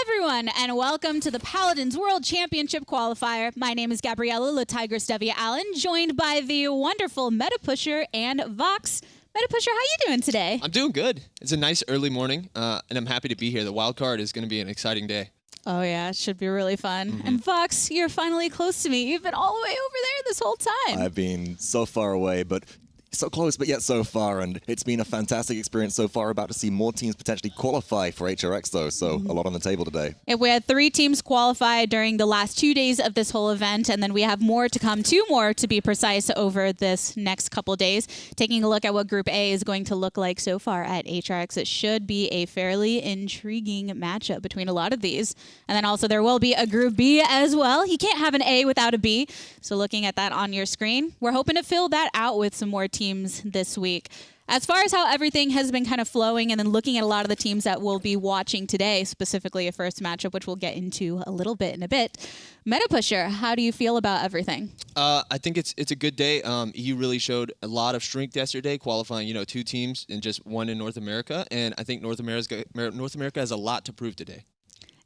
everyone, and welcome to the Paladins World Championship Qualifier. My name is Gabriella La Tiger Stevia Allen, joined by the wonderful Meta Pusher and Vox. Meta Pusher, how you doing today? I'm doing good. It's a nice early morning, and I'm happy to be here. The wild card is going to be an exciting day. Oh yeah, it should be really fun. And Vox, you're finally close to me. You've been all the way over there this whole time. I've been so far away, but so close, but yet so far, and it's been a fantastic experience so far. About to see more teams potentially qualify for HRX, though, so a lot on the table today. And we had 3 teams qualify during the last 2 days of this whole event, and then we have more to come, 2 more to be precise, over this next couple days. Taking a look at what Group A is going to look like so far at HRX, it should be a fairly intriguing matchup between a lot of these. And then also there will be a Group B as well. You can't have an A without a B, so looking at that on your screen, we're hoping to fill that out with some more teams this week. As far as how everything has been kind of flowing, and then looking at a lot of the teams that we'll be watching today, specifically a first matchup, which we'll get into a little bit in a bit. Meta Pusher, how do you feel about everything? I think it's a good day. He really showed a lot of strength yesterday, qualifying 2 teams and just 1 in North America, and I think North America has a lot to prove today.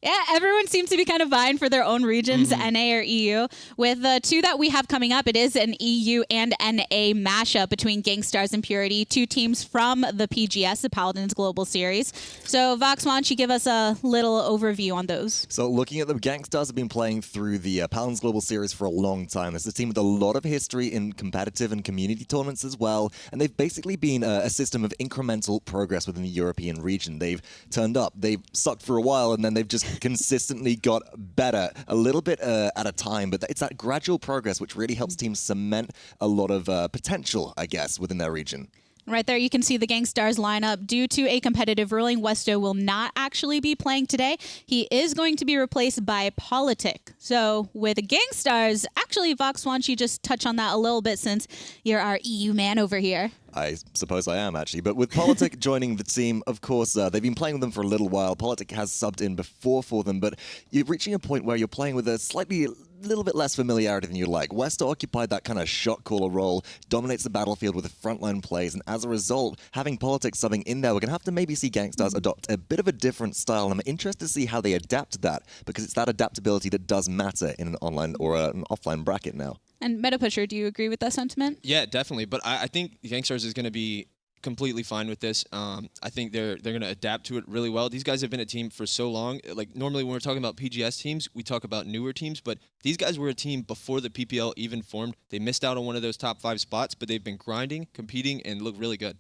Yeah, everyone seems to be kind of vying for their own regions, NA or EU. With the 2 that we have coming up, it is an EU and NA mashup between Gankstars and Purity, 2 teams from the PGS, the Paladins Global Series. So, Vox, why don't you give us a little overview on those? So, looking at them, Gankstars have been playing through the Paladins Global Series for a long time. This is a team with a lot of history in competitive and community tournaments as well, and they've basically been a system of incremental progress within the European region. They've turned up, they've sucked for a while, and then they've just consistently got better a little bit at a time, but it's that gradual progress which really helps teams cement a lot of potential, I guess, within their region. Right there, you can see the Gankstars lineup. Due to a competitive ruling, Westo will not actually be playing today. He is going to be replaced by Politic. So with Gankstars, actually, Vox, why don't you just touch on that a little bit since you're our EU man over here? I suppose I am, actually. But with Politic joining the team, of course, they've been playing with them for a little while. Politic has subbed in before for them, but you're reaching a point where you're playing with a little bit less familiarity than you like. Westo occupied that kind of shot caller role, dominates the battlefield with the frontline plays, and as a result, having Politic subbing in there, we're going to have to maybe see Gankstars adopt a bit of a different style, and I'm interested to see how they adapt to that, because it's that adaptability that does matter in an online or an offline bracket now. And Meta Pusher, do you agree with that sentiment? Yeah, definitely. But I think Gankstars is going to be completely fine with this. I think they're going to adapt to it really well. These guys have been a team for so long. Like, normally when we're talking about PGS teams, we talk about newer teams, but these guys were a team before the PPL even formed. They missed out on one of those top 5 spots, but they've been grinding, competing, and look really good.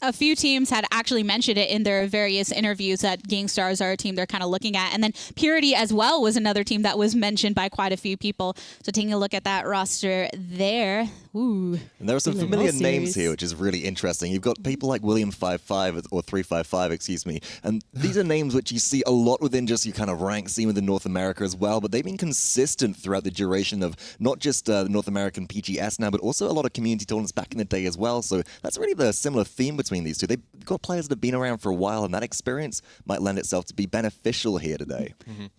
A few teams had actually mentioned it in their various interviews that Gankstars are a team they're kind of looking at. And then Purity as well was another team that was mentioned by quite a few people. So taking a look at that roster there. Ooh. And there are some familiar names here, which is really interesting. You've got people like William 55 or 355, excuse me. And these are names which you see a lot within just your kind of rank scene within North America as well. But they've been consistent throughout the duration of not just the North American PGS now, but also a lot of community tournaments back in the day as well. So that's really the similar theme between these 2. They've got players that have been around for a while, and that experience might lend itself to be beneficial here today.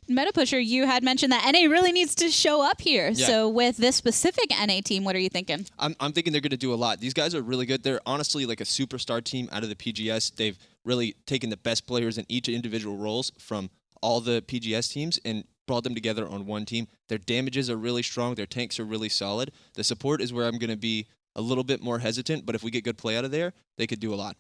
Meta Pusher, you had mentioned that NA really needs to show up here. Yeah. So with this specific NA team, what are you thinking? I'm thinking they're going to do a lot. These guys are really good. They're honestly like a superstar team out of the PGS. They've really taken the best players in each individual roles from all the PGS teams and brought them together on one team. Their damages are really strong. Their tanks are really solid. The support is where I'm going to be a little bit more hesitant, but if we get good play out of there, they could do a lot.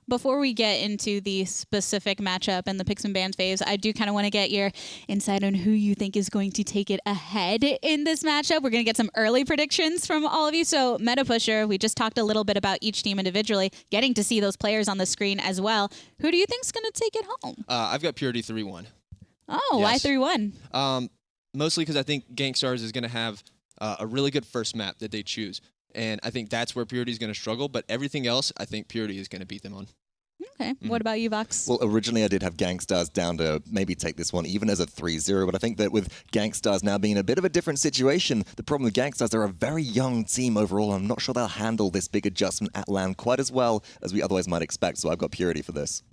Before we get into the specific matchup and the picks and bans phase, I do kind of want to get your insight on who you think is going to take it ahead in this matchup. We're going to get some early predictions from all of you. So, Meta Pusher, we just talked a little bit about each team individually, getting to see those players on the screen as well. Who do you think is going to take it home? I've got Purity 3-1. Oh, yes. Why 3-1? Mostly because I think Gankstars is going to have a really good first map that they choose. And I think that's where Purity is going to struggle. But everything else, I think Purity is going to beat them on. Okay. What about you, Vox? Well, originally I did have Gankstars down to maybe take this one even as a 3-0, but I think that with Gankstars now being in a bit of a different situation, the problem with Gankstars, they're a very young team overall, and I'm not sure they'll handle this big adjustment at LAN quite as well as we otherwise might expect, so I've got Purity for this.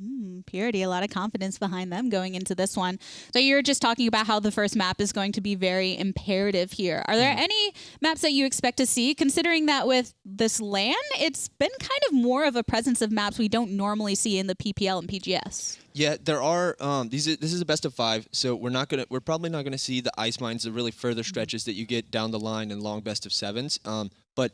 Purity, a lot of confidence behind them going into this one. So you're just talking about how the first map is going to be very imperative here. Are there any maps that you expect to see, considering that with this LAN, it's been kind of more of a presence of maps we don't normally see in the PPL and PGS. Yeah, there are. This is a best of 5, so we're probably not gonna see the ice mines, the really further stretches that you get down the line in long best of 7s. But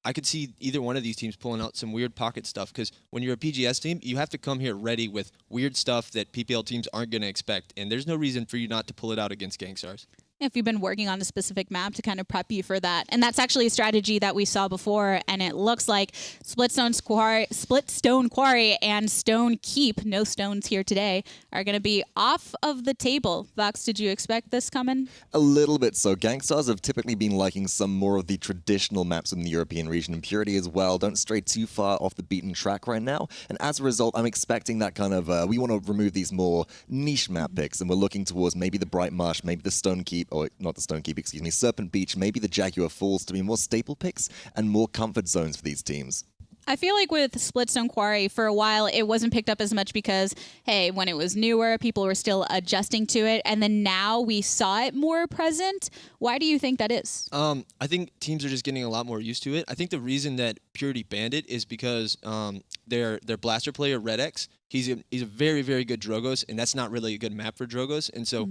I could see either one of these teams pulling out some weird pocket stuff, because when you're a PGS team, you have to come here ready with weird stuff that PPL teams aren't gonna expect, and there's no reason for you not to pull it out against Gankstars. If you've been working on a specific map to kind of prep you for that. And that's actually a strategy that we saw before, and it looks like Splitstone Quarry and Stone Keep, no stones here today, are going to be off of the table. Vox, did you expect this coming? A little bit so. Gankstars have typically been liking some more of the traditional maps in the European region, and Purity as well. Don't stray too far off the beaten track right now. And as a result, I'm expecting that kind of, we want to remove these more niche map picks, and we're looking towards maybe the Bright Marsh, maybe the Stone Keep, or not the Stone Keep, excuse me, Serpent Beach, maybe the Jaguar Falls to be more staple picks and more comfort zones for these teams. I feel like with Splitstone Quarry, for a while, it wasn't picked up as much because, hey, when it was newer, people were still adjusting to it, and then now we saw it more present. Why do you think that is? I think teams are just getting a lot more used to it. I think the reason that Purity banned it is because their blaster player, RedX, he's a very, very good Drogos, and that's not really a good map for Drogos, and so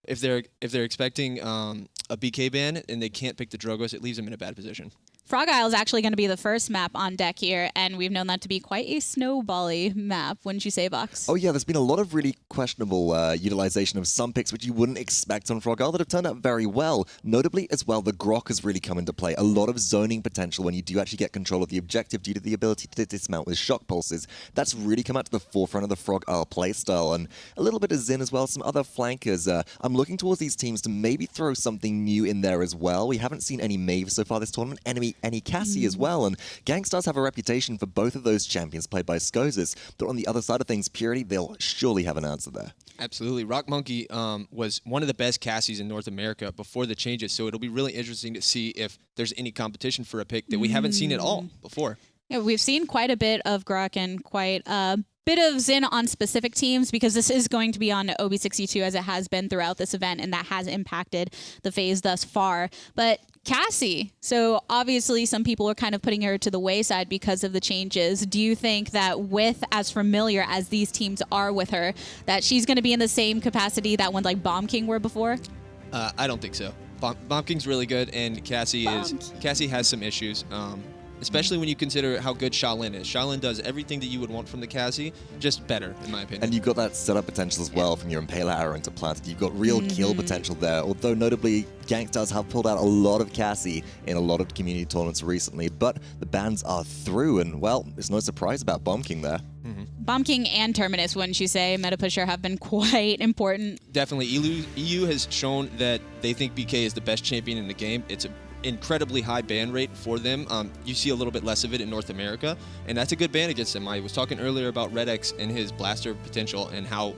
if they're expecting a BK ban and they can't pick the Drogos, it leaves them in a bad position. Frog Isle is actually going to be the first map on deck here, and we've known that to be quite a snowbally map, wouldn't you say, Vox? Oh yeah, there's been a lot of really questionable utilization of some picks which you wouldn't expect on Frog Isle that have turned out very well. Notably as well, the Grok has really come into play. A lot of zoning potential when you do actually get control of the objective due to the ability to dismount with shock pulses. That's really come out to the forefront of the Frog Isle playstyle, and a little bit of Zin as well, some other flankers. I'm looking towards these teams to maybe throw something new in there as well. We haven't seen any Maeve so far this tournament, any Cassie as well, and Gankstars have a reputation for both of those champions played by Skosas, but on the other side of things, Purity, they'll surely have an answer there. Absolutely. rockmonkey was one of the best Cassies in North America before the changes, so it'll be really interesting to see if there's any competition for a pick that we haven't seen at all before. Yeah, we've seen quite a bit of Grok and quite a bit of Zin on specific teams, because this is going to be on OB62 as it has been throughout this event, and that has impacted the phase thus far. But Cassie, so obviously some people are kind of putting her to the wayside because of the changes. Do you think that with as familiar as these teams are with her, that she's going to be in the same capacity that when like Bomb King were before? I don't think so. Bomb King's really good, and Cassie has some issues. Especially when you consider how good Shaolin is. Shaolin does everything that you would want from the Cassie, just better, in my opinion. And you've got that setup potential as well from your Impaler arrow into Planted. You've got real kill potential there, although notably Gankstars have pulled out a lot of Cassie in a lot of community tournaments recently, but the bans are through, and well, it's no surprise about Bomb King there. Bomb King and Terminus, wouldn't you say, Meta Pusher have been quite important? Definitely. EU has shown that they think BK is the best champion in the game. It's an incredibly high ban rate for them. You see a little bit less of it in North America, and that's a good ban against him. I was talking earlier about RedX and his blaster potential and how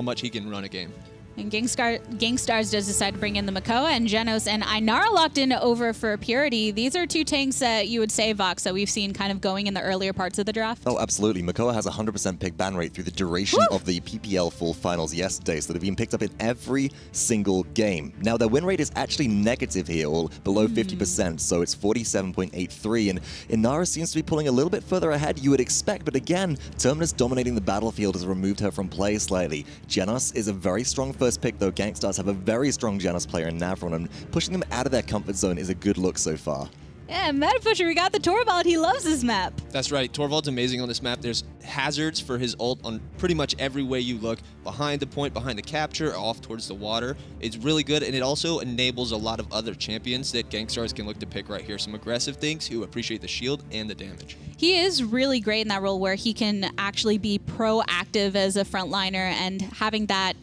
much he can run a game. And Gankstars does decide to bring in the Makoa, and Genos and Ainara locked in over for Purity. These are two tanks that you would say, Vox, that we've seen kind of going in the earlier parts of the draft. Oh, absolutely. Makoa has a 100% pick ban rate through the duration of the PPL full finals yesterday, so they've been picked up in every single game. Now, their win rate is actually negative here, or below 50%, so it's 47.83, and Ainara seems to be pulling a little bit further ahead, you would expect, but again, Terminus dominating the battlefield has removed her from play slightly. Genos is a very strong first pick, though. Gankstars have a very strong Genos player in Navron, and pushing them out of their comfort zone is a good look so far. Yeah, Meta Pusher, we got the Torvald. He loves this map. That's right. Torvald's amazing on this map. There's hazards for his ult on pretty much every way you look. Behind the point, behind the capture, off towards the water. It's really good, and it also enables a lot of other champions that Gankstars can look to pick right here. Some aggressive things who appreciate the shield and the damage. He is really great in that role where he can actually be proactive as a frontliner, and having that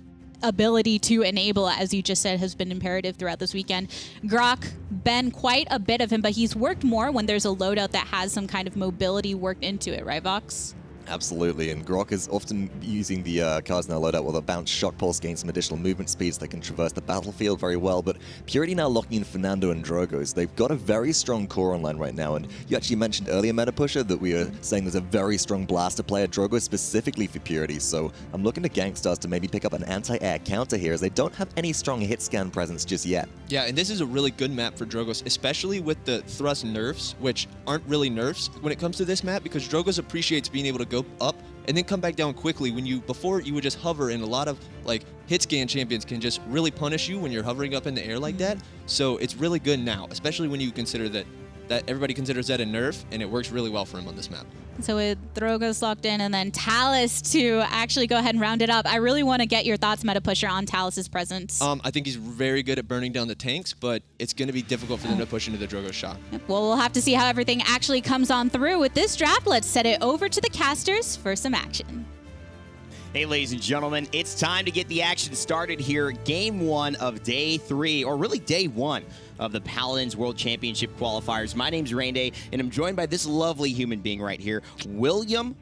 ability to enable, as you just said, has been imperative throughout this weekend. Grok, been quite a bit of him, but he's worked more when there's a loadout that has some kind of mobility worked into it, right, Vox? Absolutely, and Grok is often using the cards in their loadout where they'll bounce shock pulse, gain some additional movement speeds. They can traverse the battlefield very well, but Purity now locking in Fernando and Drogos. They've got a very strong core online right now, and you actually mentioned earlier, Meta Pusher, that we were saying there's a very strong blaster player, Drogos specifically for Purity, so I'm looking to Gankstars to maybe pick up an anti-air counter here, as they don't have any strong hit scan presence just yet. Yeah, and this is a really good map for Drogos, especially with the thrust nerfs, which aren't really nerfs when it comes to this map, because Drogos appreciates being able to go up and then come back down quickly. Before you would just hover, and a lot of like hit scan champions can just really punish you when you're hovering up in the air like that. So it's really good now, especially when you consider that everybody considers that a nerf, and it works really well for him on this map. So with Drogo's locked in, and then Talus to actually go ahead and round it up, I really want to get your thoughts, Meta Pusher, on Talus's presence. I think he's very good at burning down the tanks, but it's going to be difficult for them to push into the Drogo shot. Well, we'll have to see how everything actually comes on through with this draft. Let's set it over to the casters for some action. Hey, ladies and gentlemen, it's time to get the action started here. Game 1 of Day 3, or really Day 1 of the Paladins World Championship Qualifiers. My name's Rainday, and I'm joined by this lovely human being right here, William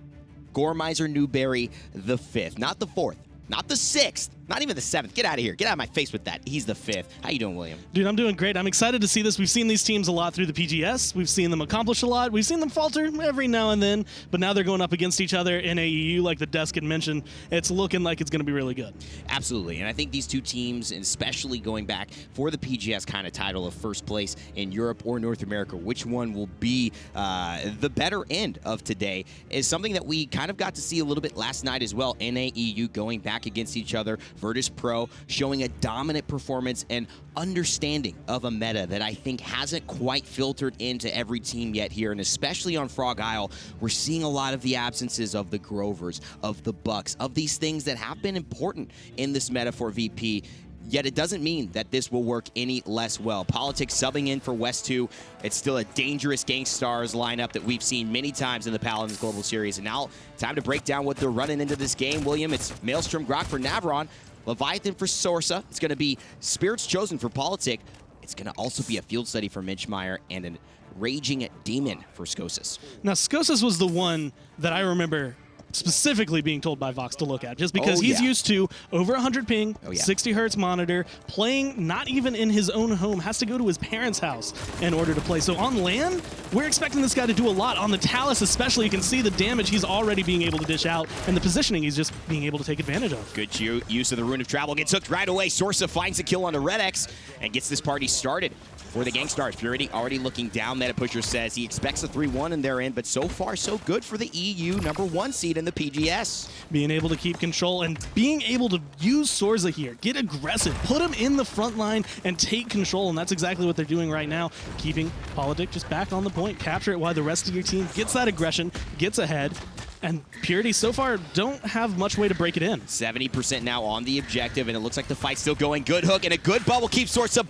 Gormizer Newberry the 5th. Not the 4th, not the 6th, not even the 7th. Get out of here. Get out of my face with that. He's the 5th. How you doing, William? Dude, I'm doing great. I'm excited to see this. We've seen these teams a lot through the PGS. We've seen them accomplish a lot. We've seen them falter every now and then, but now they're going up against each other in AEU, like the desk had mentioned. It's looking like it's going to be really good. Absolutely, and I think these two teams, and especially going back for the PGS kind of title of first place in Europe or North America, which one will be the better end of today, is something that we kind of got to see a little bit last night as well. NAEU going back against each other, Virtus Pro showing a dominant performance and understanding of a meta that I think hasn't quite filtered into every team yet here, and especially on Frog Isle, we're seeing a lot of the absences of the Grovers, of the Bucks, of these things that have been important in this meta for VP. Yet it doesn't mean that this will work any less well. Politic subbing in for West 2. It's still a dangerous Gankstars lineup that we've seen many times in the Paladins Global Series. And now, time to break down what they're running into this game, William. It's Maelstrom Grok for Navron, Leviathan for Sorsa. It's going to be Spirits Chosen for Politic. It's going to also be a Field Study for Minchmeyer and a Raging Demon for Skosas. Now, Skosas was the one that I remember specifically being told by Vox to look at, just because he's used to over 100 ping, 60 hertz monitor, playing not even in his own home, has to go to his parents' house in order to play. So on LAN, we're expecting this guy to do a lot. On the Talus especially, you can see the damage he's already being able to dish out, and the positioning he's just being able to take advantage of. Good use of the Rune of Travel. Gets hooked right away. Sorsa finds a kill on the Red X and gets this party started for the Gankstars. Purity already looking down. Meta Pusher says he expects a 3-1 in their end, but so far so good for the EU #1 seed in the PGS. Being able to keep control and being able to use Sorsa here, get aggressive, put him in the front line and take control, and that's exactly what they're doing right now, keeping Politic just back on the point, capture it while the rest of your team gets that aggression, gets ahead. And Purity so far don't have much way to break it in. 70% now on the objective, and it looks like the fight's still going. Good hook and a good bubble keeps Sorsa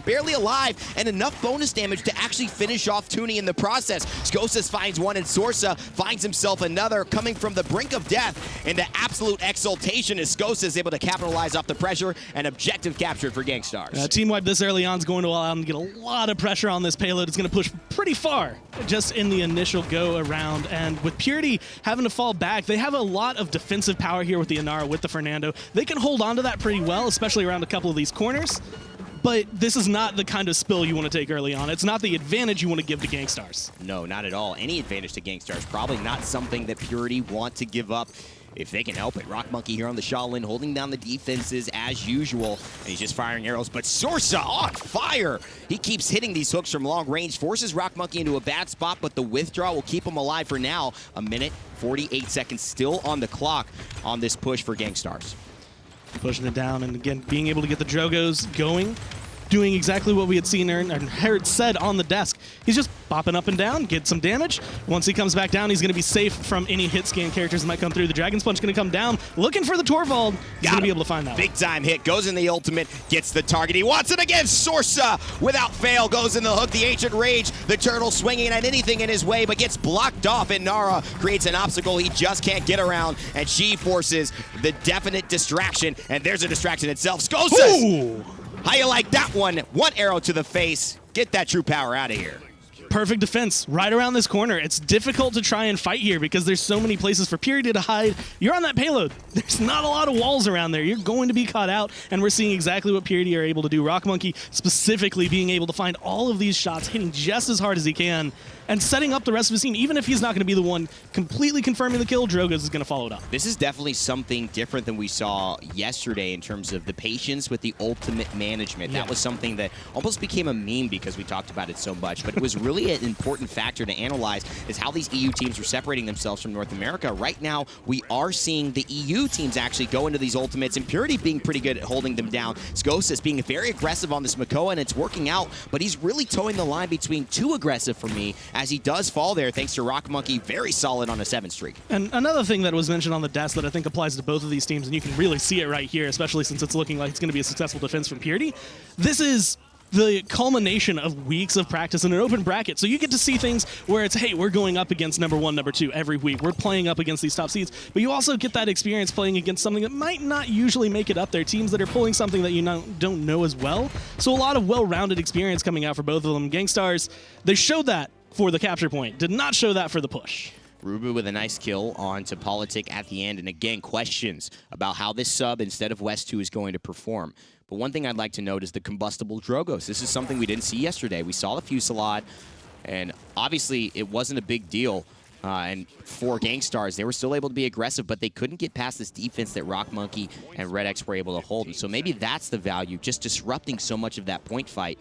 barely alive, and enough bonus damage to actually finish off Tooney in the process. Skosas finds one, and Sorsa finds himself another, coming from the brink of death into absolute exultation as Skosas is able to capitalize off the pressure and objective captured for Gankstars. Team wipe this early on is going to allow them to get a lot of pressure on this payload. It's going to push pretty far just in the initial go around, and with Purity having to fall back, they have a lot of defensive power here with the Inara, with the Fernando. They can hold on to that pretty well, especially around a couple of these corners, but this is not the kind of spill you want to take early on. It's not the advantage you want to give to Gankstars. No, not at all. Any advantage to Gankstars, probably not something that Purity want to give up if they can help it. Rockmonkey here on the Shaolin, holding down the defenses as usual, and he's just firing arrows, but Sorsa on fire! He keeps hitting these hooks from long range, forces Rockmonkey into a bad spot, but the withdraw will keep him alive for now. A minute, 48 seconds still on the clock on this push for Gankstars. Pushing it down, and again, being able to get the Drogos going, doing exactly what we had seen and heard said on the desk. He's just bopping up and down, get some damage. Once he comes back down, he's going to be safe from any hit scan characters that might come through. The Dragon's Punch going to come down, looking for the Torvald. He's going to be able to find that Big time hit, goes in the ultimate, gets the target. He wants it again. Sorsa, without fail, goes in the hook. The Ancient Rage, the Turtle swinging at anything in his way, but gets blocked off, and Nara creates an obstacle he just can't get around, and she forces the definite distraction, and there's a distraction itself. Skosas! Ooh. How you like that one? One arrow to the face. Get that true power out of here. Perfect defense right around this corner. It's difficult to try and fight here because there's so many places for Purity to hide. You're on that payload. There's not a lot of walls around there. You're going to be caught out, and we're seeing exactly what Purity are able to do. Rockmonkey specifically being able to find all of these shots, hitting just as hard as he can. and setting up the rest of his team. Even if he's not going to be the one completely confirming the kill, Drogoz is going to follow it up. This is definitely something different than we saw yesterday in terms of the patience with the ultimate management. Yeah. That was something that almost became a meme because we talked about it so much, but it was really an important factor to analyze is how these EU teams were separating themselves from North America. Right now, we are seeing the EU teams actually go into these ultimates, and Purity being pretty good at holding them down. Skosas being very aggressive on this Makoa, and it's working out, but he's really towing the line between too aggressive for me as he does fall there thanks to rockmonkey, very solid on a 7 streak. And another thing that was mentioned on the desk that I think applies to both of these teams, and you can really see it right here, especially since it's looking like it's going to be a successful defense from Purity, this is the culmination of weeks of practice in an open bracket. So you get to see things where it's, hey, we're going up against number 1, number 2 every week. We're playing up against these top seeds. But you also get that experience playing against something that might not usually make it up there. Teams that are pulling something that you don't know as well. So a lot of well-rounded experience coming out for both of them. Gankstars, they showed that for the capture point. Did not show that for the push. RuBBu with a nice kill onto Politic at the end. And again, questions about how this sub instead of West 2 is going to perform. But one thing I'd like to note is the combustible Drogoz. This is something we didn't see yesterday. We saw the Fusillade, and obviously it wasn't a big deal. And for Gankstars, they were still able to be aggressive, but they couldn't get past this defense that rockmonkey and RuBBu were able to hold. And so maybe that's the value, just disrupting so much of that point fight.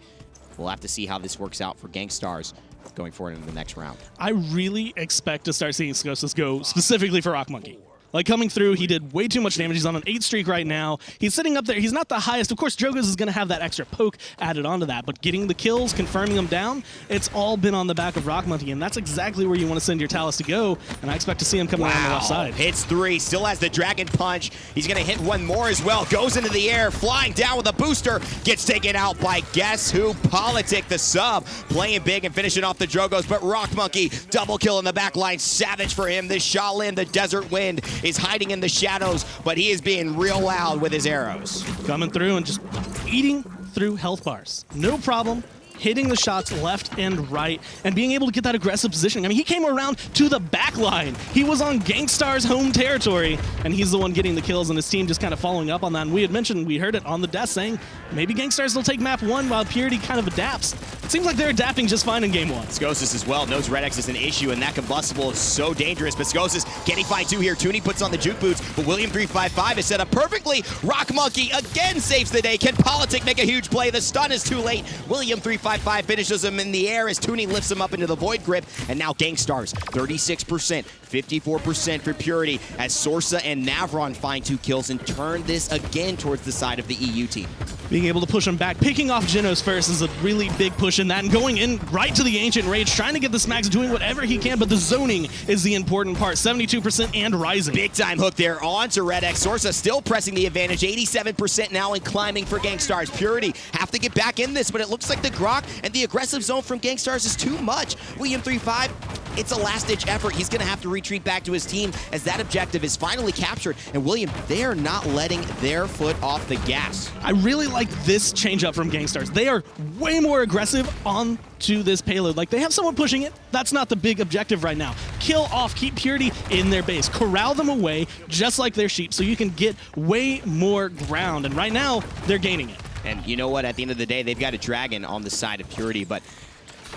We'll have to see how this works out for Gankstars going forward into the next round. I really expect to start seeing Skosas go specifically for rockmonkey. Like, coming through, he did way too much damage. He's on an 8 streak right now. He's sitting up there. He's not the highest. Of course, Drogoz is going to have that extra poke added onto that, but getting the kills, confirming them down, it's all been on the back of rockmonkey, and that's exactly where you want to send your Talus to go, and I expect to see him coming around the left side. Hits 3, still has the Dragon Punch. He's going to hit one more as well. Goes into the air, flying down with a booster. Gets taken out by guess who? Politic, the sub, playing big and finishing off the Drogoz, but rockmonkey, double kill in the back line. Savage for him. This Shaolin, the Desert Wind, is hiding in the shadows, but he is being real loud with his arrows. Coming through and just eating through health bars. No problem. Hitting the shots left and right, and being able to get that aggressive positioning. I mean, he came around to the back line. He was on Gankstars' home territory, and he's the one getting the kills, and his team just kind of following up on that. And we had mentioned, we heard it on the desk saying, maybe Gankstars will take map 1 while Purity kind of adapts. It seems like they're adapting just fine in game 1. Skosas as well knows RuBBu is an issue, and that combustible is so dangerous. But Skosas, can he find 2 here? Tooney puts on the juke boots, but William355 is set up perfectly. Rockmonkey again saves the day. Can Politic make a huge play? The stun is too late. William355 finishes him in the air as Tooney lifts him up into the void grip, and now Gankstars 36%, 54% for Purity as Sorsa and Navron find 2 kills and turn this again towards the side of the EU team. Being able to push him back, picking off Genos first is a really big push in that, and going in right to the Ancient Rage, trying to get the smacks, doing whatever he can, but the zoning is the important part. 72% and rising. Big time hook there onto RuBBu. Sorsa still pressing the advantage, 87% now and climbing for Gankstars. Purity have to get back in this, but it looks like the Grok and the aggressive zone from Gankstars is too much. William355, it's a last-ditch effort. He's going to have to retreat back to his team as that objective is finally captured. And William, they're not letting their foot off the gas. I really like this change up from Gankstars. They are way more aggressive onto this payload. Like, they have someone pushing it. That's not the big objective right now. Kill off, keep Purity in their base. Corral them away just like their sheep so you can get way more ground. And right now, they're gaining it. And you know what? At the end of the day, they've got a dragon on the side of Purity, but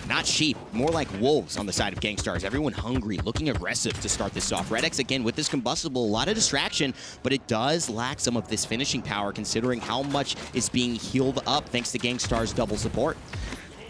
not sheep, more like wolves on the side of Gankstars. Everyone hungry, looking aggressive to start this off. RuBBu, again, with this combustible, a lot of distraction, but it does lack some of this finishing power considering how much is being healed up thanks to Gankstars' double support.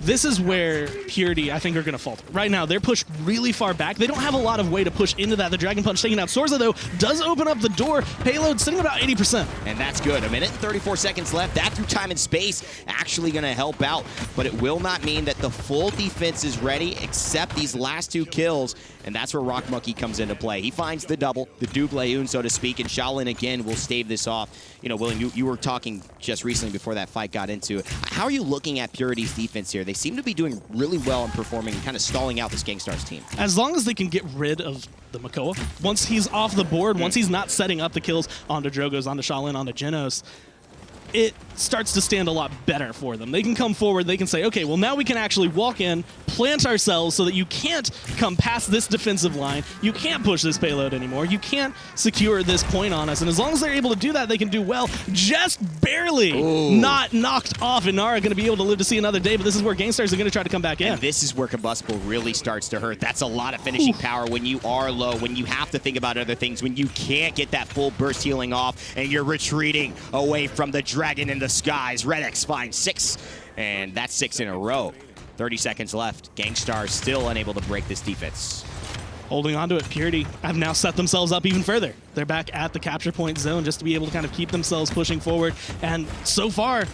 This is where Purity, I think, are going to falter. Right now, they're pushed really far back. They don't have a lot of way to push into that. The Dragon Punch taking out Sorsa, though, does open up the door. Payload sitting about 80%. And that's good. 1 minute and 34 seconds left. That through time and space actually going to help out, but it will not mean that the full defense is ready except these last 2 kills, and that's where rockmonkey comes into play. He finds the double, the double-un, so to speak, and Shaolin again will stave this off. You know, William, you were talking just recently before that fight got into it. How are you looking at Purity's defense here? They seem to be doing really well and performing and kind of stalling out this Gankstars team. As long as they can get rid of the Makoa, once he's off the board, once he's not setting up the kills onto Drogoz, onto Shaolin, onto Genos, it starts to stand a lot better for them. They can come forward, they can say, okay, well now we can actually walk in, plant ourselves so that you can't come past this defensive line, you can't push this payload anymore, you can't secure this point on us, and as long as they're able to do that, they can do well, just barely not knocked off. Inara going to be able to live to see another day, but this is where Gankstars are going to try to come back in. And this is where Combustible really starts to hurt. That's a lot of finishing power when you are low, when you have to think about other things, when you can't get that full burst healing off, and you're retreating away from the dragon in the skies. RuBBu finds 6, and that's 6 in a row. 30 seconds left. Gankstars still unable to break this defense. Holding on to it, Purity have now set themselves up even further. They're back at the capture point zone just to be able to kind of keep themselves pushing forward, and so far,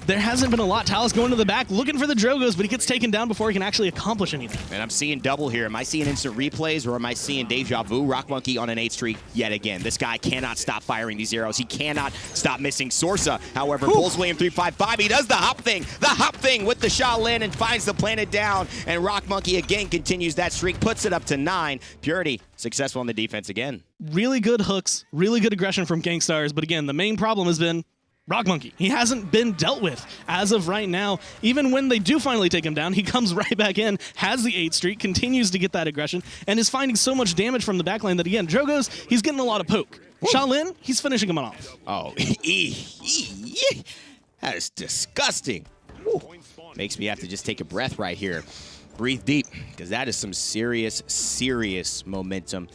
there hasn't been a lot. Talus going to the back, looking for the Drogos, but he gets taken down before he can actually accomplish anything. And I'm seeing double here. Am I seeing instant replays, or am I seeing deja vu? Rockmonkey on an 8 streak yet again. This guy cannot stop firing these arrows. He cannot stop missing. Sorsa, however, pulls William 355. He does the hop thing with the Shaolin, and finds the planet down. And Rockmonkey again continues that streak, puts it up to 9. Purity successful on the defense again. Really good hooks, really good aggression from Gankstars, but again, the main problem has been Rockmonkey. He hasn't been dealt with as of right now. Even when they do finally take him down, he comes right back in, has the 8 streak, continues to get that aggression, and is finding so much damage from the backline that, again, Drogos, he's getting a lot of poke. Shaolin, he's finishing him off. Oh, that is disgusting. Makes me have to just take a breath right here. Breathe deep, because that is some serious, serious momentum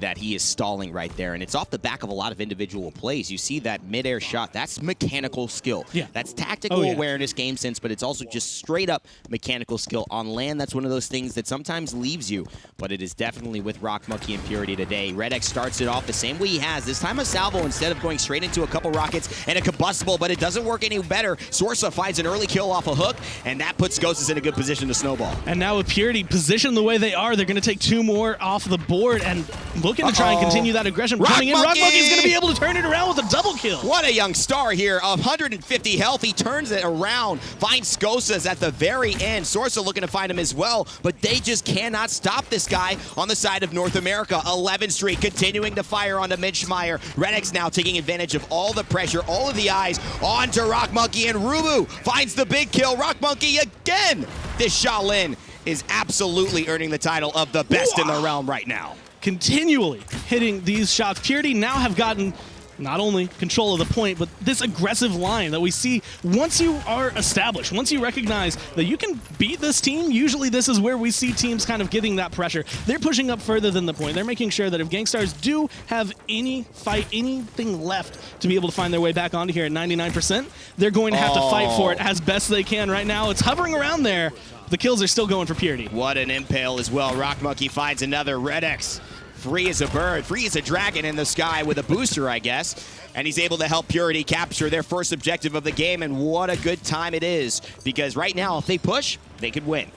that he is stalling right there. And it's off the back of a lot of individual plays. You see that midair shot, that's mechanical skill. Yeah. That's tactical awareness, game sense, but it's also just straight up mechanical skill. On land, that's one of those things that sometimes leaves you, but it is definitely with Rockmonkey and Purity today. RuBBu starts it off the same way he has. This time a salvo instead of going straight into a couple rockets and a combustible, but it doesn't work any better. Sorsa finds an early kill off a hook, and that puts Skosas in a good position to snowball. And now with Purity positioned the way they are, they're going to take 2 more off the board and looking to try and continue that aggression. Coming in, Rockmonkey's going to be able to turn it around with a double kill. What a young star here. 150 health. He turns it around, finds Skosas at the very end. Sorsa looking to find him as well, but they just cannot stop this guy on the side of North America. 11 streak, continuing to fire onto Minchmeyer. RuBBu's now taking advantage of all the pressure, all of the eyes onto Rockmonkey, and RuBBu finds the big kill. Rockmonkey again. This Shaolin is absolutely earning the title of the best in the realm right now. Continually hitting these shots. Purity now have gotten not only control of the point, but this aggressive line that we see once you are established, once you recognize that you can beat this team, usually this is where we see teams kind of getting that pressure. They're pushing up further than the point. They're making sure that if Gankstars do have any fight, anything left to be able to find their way back onto here at 99%, they're going to have to fight for it as best they can right now. It's hovering around there. The kills are still going for Purity. What an impale as well. Rockmonkey finds another. RuBBu, free as a bird, free as a dragon in the sky with a booster, I guess. And he's able to help Purity capture their first objective of the game, and what a good time it is. Because right now, if they push, they could win.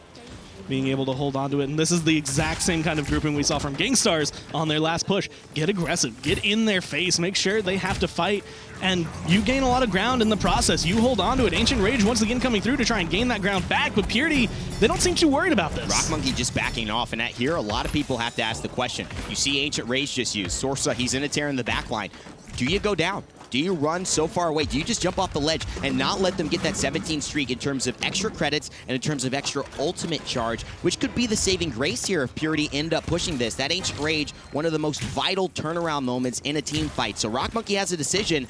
Being able to hold on to it, and this is the exact same kind of grouping we saw from Gankstars on their last push. Get aggressive, get in their face, make sure they have to fight, and you gain a lot of ground in the process. You hold on to it. Ancient Rage once again coming through to try and gain that ground back, but Purity, they don't seem too worried about this. Rockmonkey just backing off, and at here, a lot of people have to ask the question. You see Ancient Rage just used. Sorsa, he's in a tear in the back line. Do you go down? Do you run so far away? Do you just jump off the ledge and not let them get that 17 streak in terms of extra credits and in terms of extra ultimate charge, which could be the saving grace here if Purity end up pushing this? That Ancient Rage, one of the most vital turnaround moments in a team fight. So Rockmonkey has a decision.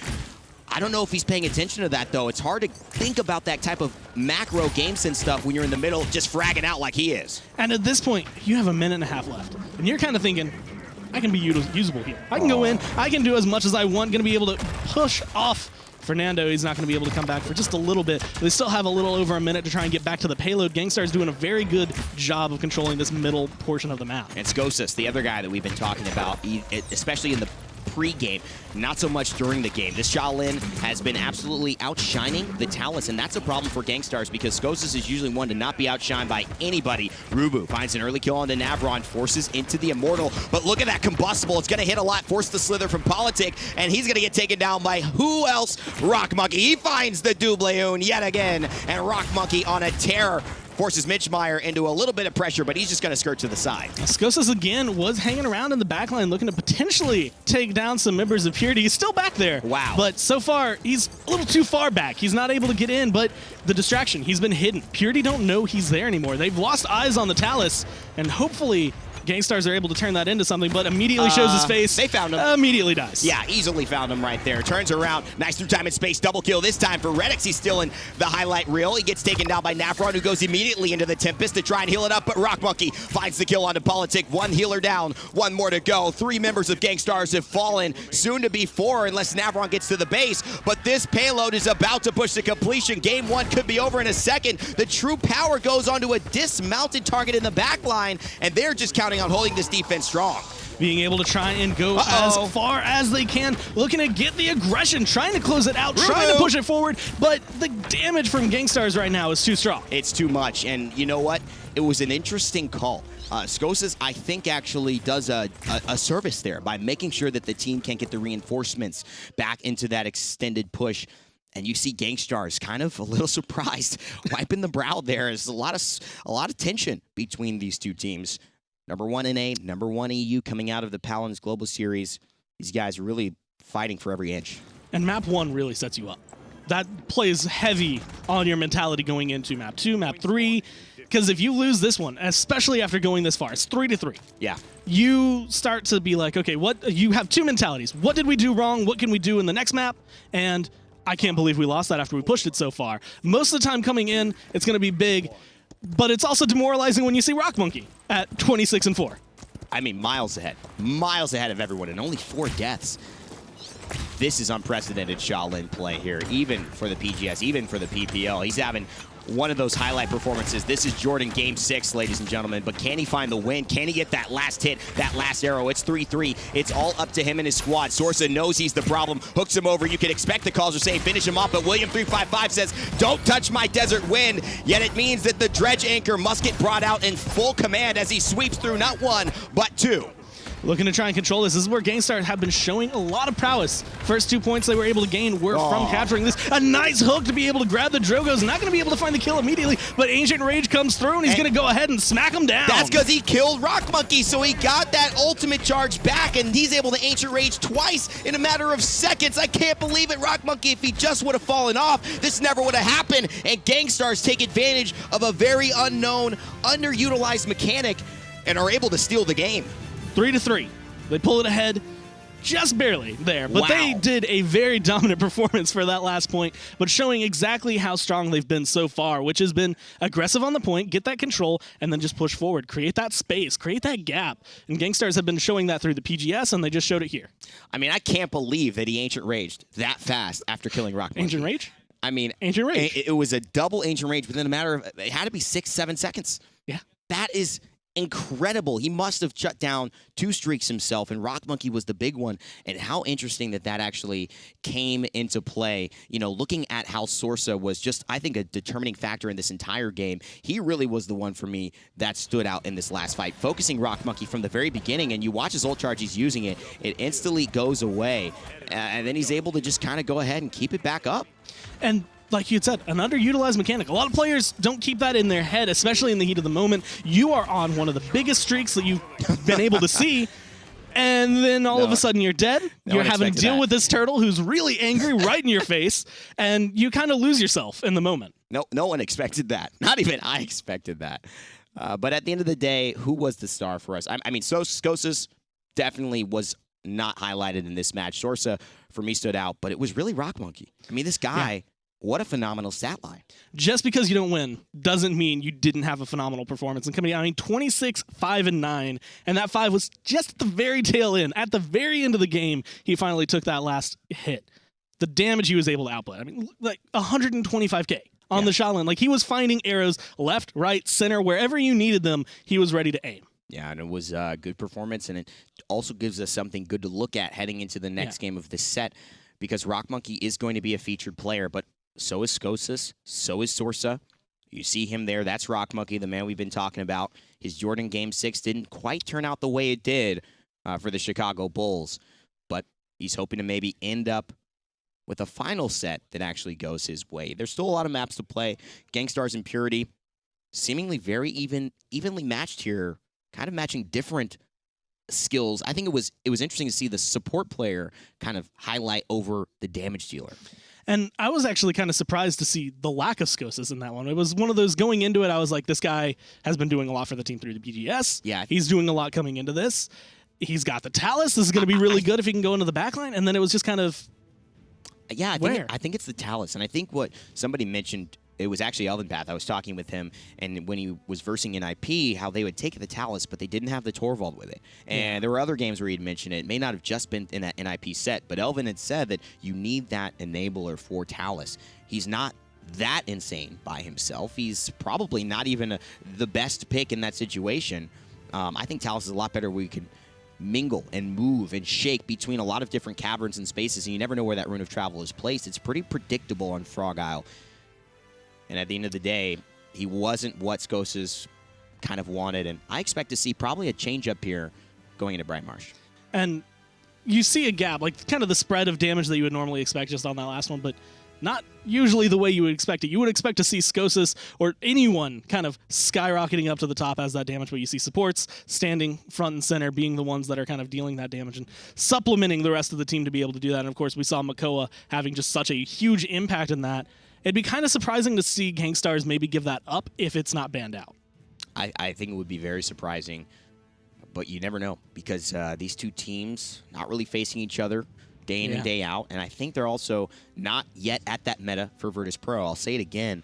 I don't know if he's paying attention to that, though. It's hard to think about that type of macro game sense stuff when you're in the middle just fragging out like he is. And at this point, you have a minute and a half left. And you're kind of thinking, I can be usable here. I can go in, I can do as much as I want, going to be able to push off Fernando. He's not going to be able to come back for just a little bit. They still have a little over a minute to try and get back to the payload. Gankstars doing a very good job of controlling this middle portion of the map. And Skosas, the other guy that we've been talking about, especially in the pre-game, not so much during the game. This Shaolin has been absolutely outshining the Talus, and that's a problem for Gankstars because Skosas is usually one to not be outshined by anybody. RuBBu finds an early kill onto Navron, forces into the Immortal, but look at that combustible. It's going to hit a lot, force the slither from Politic, and he's going to get taken down by who else? Rockmonkey. He finds the Doubleon yet again, and Rockmonkey on a tear forces Mitchmeyer into a little bit of pressure, but he's just going to skirt to the side. Skosas again was hanging around in the backline looking to potentially take down some members of Purity. He's still back there. Wow. But so far, he's a little too far back. He's not able to get in, but the distraction, he's been hidden. Purity don't know he's there anymore. They've lost eyes on the Talus, and hopefully Gankstars are able to turn that into something, but immediately shows his face. They found him. Immediately dies. Yeah, easily found him right there. Turns around. Nice through time and space. Double kill this time for Redix. He's still in the highlight reel. He gets taken down by Navron, who goes immediately into the Tempest to try and heal it up, but rockmonkey finds the kill onto Politic. One healer down. One more to go. 3 members of Gankstars have fallen. Soon to be 4 unless Navron gets to the base, but this payload is about to push to completion. Game 1 could be over in a second. The true power goes onto a dismounted target in the back line, and they're just counting on holding this defense strong. Being able to try and go as far as they can, looking to get the aggression, trying to close it out, trying to push it forward, but the damage from Gankstars right now is too strong. It's too much, and you know what? It was an interesting call. Skosas, I think, actually does a service there by making sure that the team can't get the reinforcements back into that extended push. And you see Gankstars kind of a little surprised, wiping the brow there. There's a lot of tension between these two teams. Number 1 NA, number 1 EU coming out of the Paladins Global Series. These guys are really fighting for every inch. And map 1 really sets you up. That plays heavy on your mentality going into map 2, map 3. Because if you lose this one, especially after going this far, it's 3-3. Yeah. You start to be like, okay, you have 2 mentalities. What did we do wrong? What can we do in the next map? And I can't believe we lost that after we pushed it so far. Most of the time coming in, it's going to be big. But it's also demoralizing when you see rockmonkey at 26-4. I mean, miles ahead of everyone, and only 4 deaths. This is unprecedented Shaolin play here, even for the PGS, even for the PPL. He's having one of those highlight performances. This is Jordan game 6, ladies and gentlemen, but can he find the win? Can he get that last hit, that last arrow? It's 3-3. It's all up to him and his squad. Sorsa knows he's the problem, hooks him over. You can expect the calls are saying finish him off, but William355 says, don't touch my desert wind. Yet it means that the dredge anchor must get brought out in full command as he sweeps through not 1, but 2. Looking to try and control this. This is where Gankstars have been showing a lot of prowess. First 2 points they were able to gain were from capturing this. A nice hook to be able to grab the Drogos. Not going to be able to find the kill immediately, but Ancient Rage comes through, and he's going to go ahead and smack him down. That's because he killed rockmonkey, so he got that ultimate charge back, and he's able to Ancient Rage twice in a matter of seconds. I can't believe it. rockmonkey, if he just would have fallen off, this never would have happened, and Gankstars take advantage of a very unknown, underutilized mechanic and are able to steal the game. 3-3. They pull it ahead just barely there, but they did a very dominant performance for that last point, but showing exactly how strong they've been so far, which has been aggressive on the point, get that control, and then just push forward, create that space, create that gap. And Gankstars have been showing that through the PGS, and they just showed it here. I mean, I can't believe that he Ancient Raged that fast after killing rockmonkey. Ancient Rage? I mean, Ancient Rage. It was a double Ancient Rage within a matter of, it had to be 6-7 seconds. Yeah. That is incredible. He must have shut down 2 streaks himself, and rockmonkey was the big one. And how interesting that actually came into play. You know, looking at how Sorsa was just, I think, a determining factor in this entire game. He really was the one for me that stood out in this last fight. Focusing rockmonkey from the very beginning, and you watch his ult charge, he's using it. It instantly goes away, and then he's able to just kind of go ahead and keep it back up. And like you had said, an underutilized mechanic. A lot of players don't keep that in their head, especially in the heat of the moment. You are on one of the biggest streaks that you've been able to see, and then all of a sudden you're dead. You're having to deal with this turtle who's really angry right in your face, and you kind of lose yourself in the moment. No one expected that. Not even I expected that. But at the end of the day, who was the star for us? I mean, Skosas definitely was not highlighted in this match. Sorsa, for me, stood out, but it was really rockmonkey. I mean, this guy... Yeah. What a phenomenal stat line. Just because you don't win doesn't mean you didn't have a phenomenal performance. And coming out, I mean, 26, 5, and 9. And that 5 was just at the very tail end. At the very end of the game, he finally took that last hit. The damage he was able to outplay. I mean, like 125K on the Shaolin. Like, he was finding arrows left, right, center, wherever you needed them, he was ready to aim. Yeah, and it was a good performance, and it also gives us something good to look at heading into the next game of this set, because rockmonkey is going to be a featured player, but so is Skosas, so is Sorsa. You see him there. That's rockmonkey, the man we've been talking about. His Jordan Game 6 didn't quite turn out the way it did for the Chicago Bulls, but he's hoping to maybe end up with a final set that actually goes his way. There's still a lot of maps to play. Gankstars and Purity, seemingly very evenly matched here, kind of matching different skills. I think it was interesting to see the support player kind of highlight over the damage dealer. And I was actually kind of surprised to see the lack of Skosas in that one. It was one of those going into it, I was like, this guy has been doing a lot for the team through the BGS. Yeah. He's doing a lot coming into this. He's got the Talus. This is going to be really good if he can go into the backline. And then it was just kind of, yeah, I think it's the Talus. And I think what somebody mentioned, it was actually Elvenpath. I was talking with him, and when he was versing in IP, how they would take the Talus, but they didn't have the Torvald with it. And there were other games where he'd mentioned it. It may not have just been in that NIP set, but Elvin had said that you need that enabler for Talus. He's not that insane by himself. He's probably not even the best pick in that situation. I think Talus is a lot better where you can mingle and move and shake between a lot of different caverns and spaces, and you never know where that Rune of Travel is placed. It's pretty predictable on Frog Isle. And at the end of the day, he wasn't what Skosas kind of wanted. And I expect to see probably a change up here going into Bright Marsh. and you see a gap, like kind of the spread of damage that you would normally expect just on that last one, but not usually the way you would expect it. You would expect to see Skosas or anyone kind of skyrocketing up to the top as that damage, but you see supports standing front and center, being the ones that are kind of dealing that damage and supplementing the rest of the team to be able to do that. And of course, we saw Makoa having just such a huge impact in that. It'd be kind of surprising to see Gankstars maybe give that up if it's not banned out. I think it would be very surprising, but you never know because these two teams not really facing each other day in and day out, and I think they're also not yet at that meta for Virtus Pro. I'll say it again.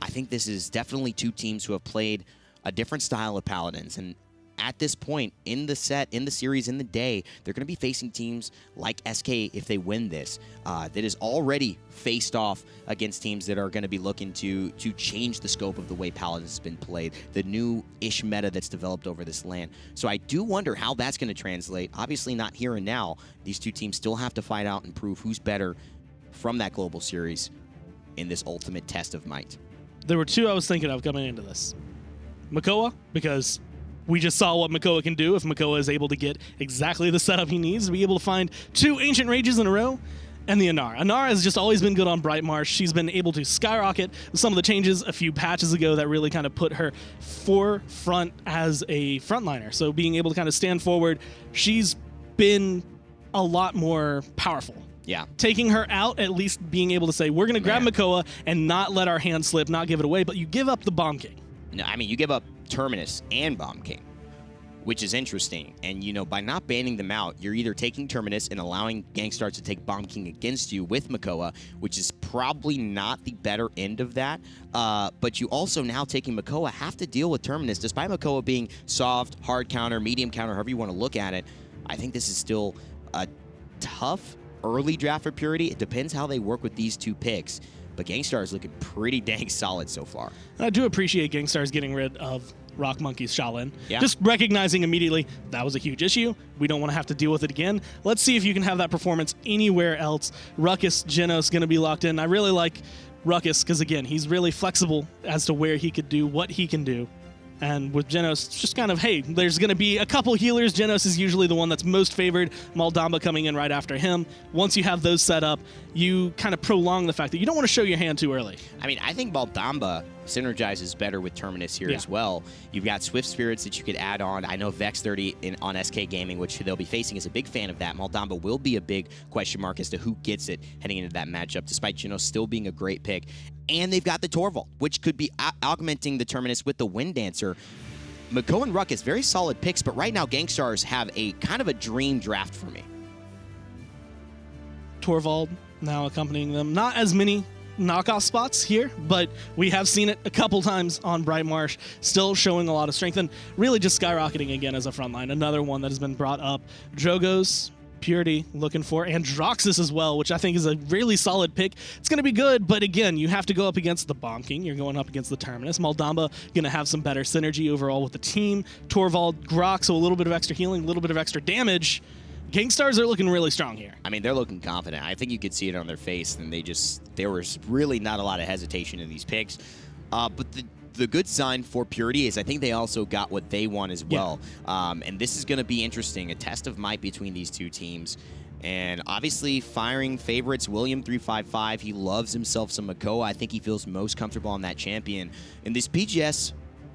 I think this is definitely two teams who have played a different style of Paladins, and at this point in the set, in the series, in the day, they're going to be facing teams like SK if they win this. That is already faced off against teams that are going to be looking to change the scope of the way Paladins has been played, the new-ish meta that's developed over this land. So I do wonder how that's going to translate. Obviously not here and now. These two teams still have to fight out and prove who's better from that global series in this ultimate test of might. There were two I was thinking of coming into this. Makoa, because we just saw what Makoa can do if Makoa is able to get exactly the setup he needs to be able to find two Ancient Rages in a row, and the Inara. Inara has just always been good on Bright Marsh. She's been able to skyrocket with some of the changes a few patches ago that really kind of put her forefront as a frontliner. So being able to kind of stand forward, she's been a lot more powerful. Yeah. Taking her out, at least being able to say, we're going to grab Makoa and not let our hand slip, not give it away, but you give up the Bomb King. No, I mean, you give up Terminus and Bomb King, which is interesting. And, you know, by not banning them out, you're either taking Terminus and allowing Gankstars to take Bomb King against you with Makoa, which is probably not the better end of that. But you also now taking Makoa have to deal with Terminus. Despite Makoa being soft, hard counter, medium counter, however you want to look at it, I think this is still a tough early draft for Purity. It depends how they work with these two picks. But Gankstars is looking pretty dang solid so far. And I do appreciate Gankstars getting rid of rockmonkey's Shaolin. Yeah. Just recognizing immediately that was a huge issue. We don't want to have to deal with it again. Let's see if you can have that performance anywhere else. Ruckus, Genos going to be locked in. I really like Ruckus because, again, he's really flexible as to where he could do what he can do. And with Genos, it's just kind of, hey, there's going to be a couple healers. Genos is usually the one that's most favored. Maldamba coming in right after him. Once you have those set up, you kind of prolong the fact that you don't want to show your hand too early. I mean, I think Maldamba synergizes better with Terminus here as well. You've got Swift Spirits that you could add on. I know Vex30 on SK Gaming, which they'll be facing, is a big fan of that. Maldamba will be a big question mark as to who gets it heading into that matchup, despite Genos still being a great pick. And they've got the Torvald, which could be augmenting the Terminus with the Wind Dancer. Makoa and Ruckus, very solid picks, but right now Gankstars have a kind of a dream draft for me. Torvald now accompanying them. Not as many knockoff spots here, but we have seen it a couple times on Bright Marsh, still showing a lot of strength and really just skyrocketing again as a frontline. Another one that has been brought up. Drogos, Purity looking for Androxus as well, which I think is a really solid pick. It's going to be good, but again, you have to go up against the Bomb King. You're going up against the Terminus. Maldamba going to have some better synergy overall with the team. Torvald, Grok, so a little bit of extra healing, a little bit of extra damage. Gankstars are looking really strong here. I mean, they're looking confident. I think you could see it on their face, and there was really not a lot of hesitation in these picks. But the good sign for Purity is I think they also got what they want as well. And this is going to be interesting, a test of might between these two teams. And obviously firing favorites, William 355. He loves himself some Makoa. I think he feels most comfortable on that champion. In this PGS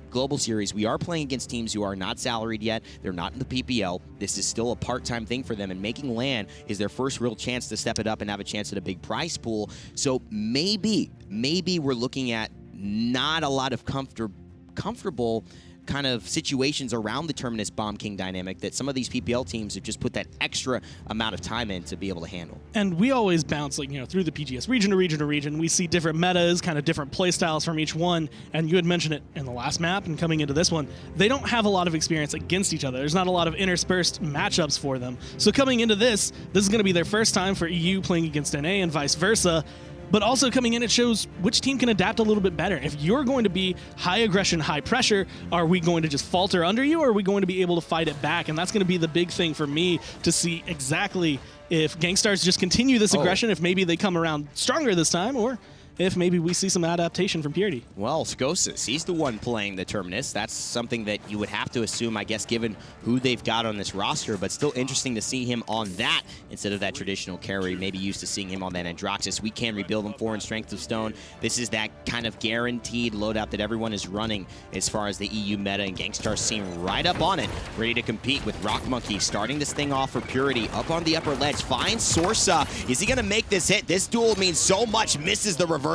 Global Series, we are playing against teams who are not salaried yet. They're not in the PPL. This is still a part-time thing for them, and making LAN is their first real chance to step it up and have a chance at a big prize pool. So maybe we're looking at not a lot of comfortable kind of situations around the Terminus Bomb King dynamic that some of these PPL teams have just put that extra amount of time in to be able to handle. And we always bounce, like, through the PGS region to region to region. We see different metas, kind of different play styles from each one. And you had mentioned it in the last map and coming into this one, they don't have a lot of experience against each other. There's not a lot of interspersed matchups for them. So coming into this is going to be their first time for EU playing against NA and vice versa. But also coming in, it shows which team can adapt a little bit better. If you're going to be high aggression, high pressure, are we going to just falter under you, or are we going to be able to fight it back? And that's going to be the big thing for me to see exactly if Gankstars just continue this aggression, if maybe they come around stronger this time, or if maybe we see some adaptation from Purity. Well, Skosas, he's the one playing the Terminus. That's something that you would have to assume, I guess, given who they've got on this roster, but still interesting to see him on that instead of that traditional carry. Maybe used to seeing him on that Androxus. We can rebuild him for in Strength of Stone. This is that kind of guaranteed loadout that everyone is running as far as the EU meta, and Gankstars seem right up on it, ready to compete with rockmonkey, starting this thing off for Purity, up on the upper ledge, finds Sorsa. Is he going to make this hit? This duel means so much, misses the reversal,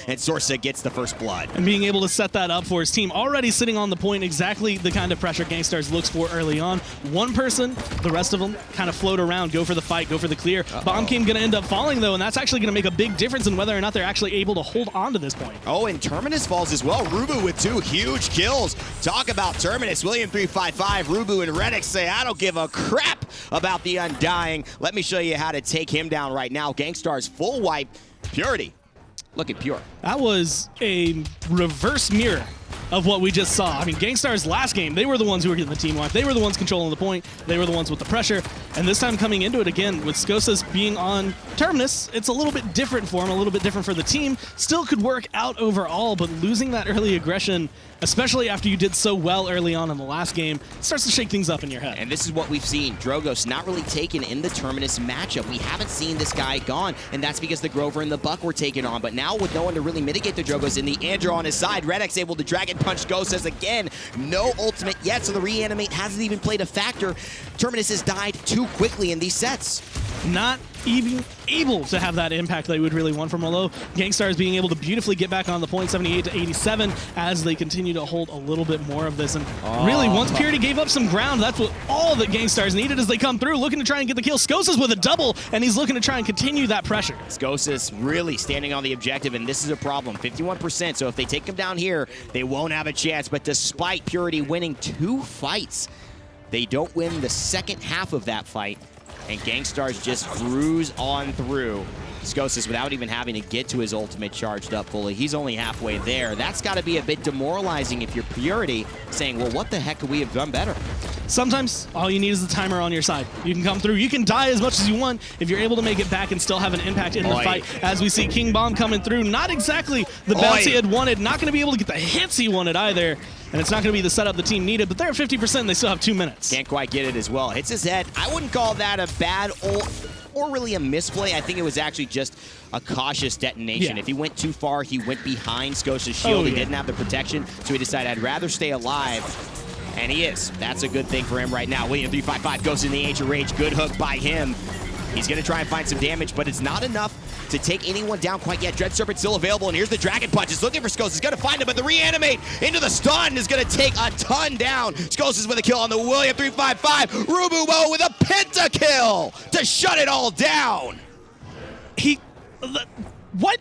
and Sorsa gets the first blood. And being able to set that up for his team, already sitting on the point, exactly the kind of pressure Gankstars looks for early on. One person, the rest of them kind of float around, go for the fight, go for the clear. Bomb King going to end up falling, though, and that's actually going to make a big difference in whether or not they're actually able to hold on to this point. Oh, and Terminus falls as well. RuBBu with 2 huge kills. Talk about Terminus. William 355, RuBBu, and Redix say, I don't give a crap about the Undying. Let me show you how to take him down right now. Gankstars full wipe. Purity. Look at Pure. That was a reverse mirror of what we just saw. I mean, Gankstars last game, they were the ones who were getting the team wipe. They were the ones controlling the point. They were the ones with the pressure. And this time coming into it again, with Skosas being on Terminus, it's a little bit different for him, a little bit different for the team. Still could work out overall, but losing that early aggression, especially after you did so well early on in the last game, starts to shake things up in your head. And this is what we've seen. Drogoz not really taken in the Terminus matchup. We haven't seen this guy gone, and that's because the Grover and the Buck were taken on. But now with no one to really mitigate the Drogoz in the Andrew on his side, Redix able to Dragon Punch Skosas again. No ultimate yet, so the reanimate hasn't even played a factor. Terminus has died too quickly in these sets. Not even able to have that impact that we would really want from Olo. Gankstars being able to beautifully get back on the point, 78 to 87, as they continue to hold a little bit more of this. And really, once Purity gave up some ground, that's what all that Gankstars needed as they come through, looking to try and get the kill. Skosas with a double, and he's looking to try and continue that pressure. Skosas really standing on the objective, and this is a problem. 51%, so if they take him down here, they won't have a chance. But despite Purity winning 2 fights, they don't win the second half of that fight. And Gankstars just cruise on through. Skosas without even having to get to his ultimate charged up fully. He's only halfway there. That's got to be a bit demoralizing if you're Purity, saying, well, what the heck could we have done better? Sometimes all you need is the timer on your side. You can come through. You can die as much as you want if you're able to make it back and still have an impact in the fight. As we see King Bomb coming through. Not exactly the bounce he had wanted. Not going to be able to get the hits he wanted either. And it's not going to be the setup the team needed, but they're at 50% and they still have 2 minutes. Can't quite get it as well. Hits his head. I wouldn't call that a bad or really a misplay. I think it was actually just a cautious detonation. If he went too far, he went behind Skosas' shield. He didn't have the protection, so he decided, I'd rather stay alive. And he is. That's a good thing for him right now. William 355 goes in the Age of Rage. Good hook by him. He's going to try and find some damage, but it's not enough to take anyone down quite yet. Dread Serpent still available, and here's the Dragon Punch. He's looking for Skosas. He's going to find him, but the reanimate into the stun is going to take a ton down. Skosas with a kill on the William 355. RuBBu with a pentakill to shut it all down. What?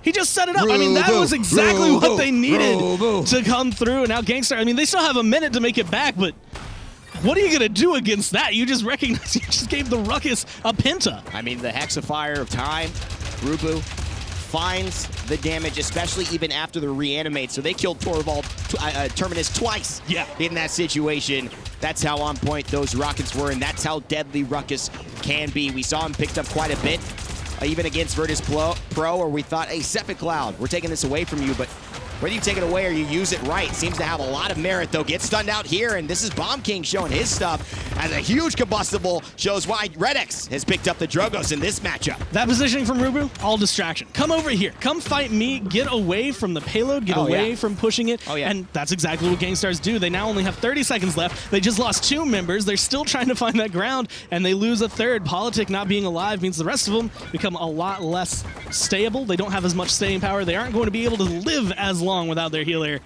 He just set it up. I mean, that was exactly what they needed to come through. And now Gankstars, I mean, they still have a minute to make it back, but what are you going to do against that? You just recognize you just gave the Ruckus a penta. I mean, the Hexafire of time, RuBBu finds the damage, especially even after the reanimate. So they killed Terminus twice in that situation. That's how on point those rockets were, and that's how deadly Ruckus can be. We saw him picked up quite a bit, even against Virtus Pro, where we thought, hey, Sephic Cloud, we're taking this away from you, but Whether you take it away or you use it right, seems to have a lot of merit, though. Gets stunned out here, and this is Bomb King showing his stuff as a huge combustible shows why RuBBu has picked up the Drogos in this matchup. That positioning from RuBBu, all distraction. Come over here. Come fight me. Get away from the payload. Get away from pushing it. And that's exactly what Gankstars do. They now only have 30 seconds left. They just lost 2 members. They're still trying to find that ground, and they lose a third. Politic not being alive means the rest of them become a lot less stable. They don't have as much staying power. They aren't going to be able to live as long without their healer.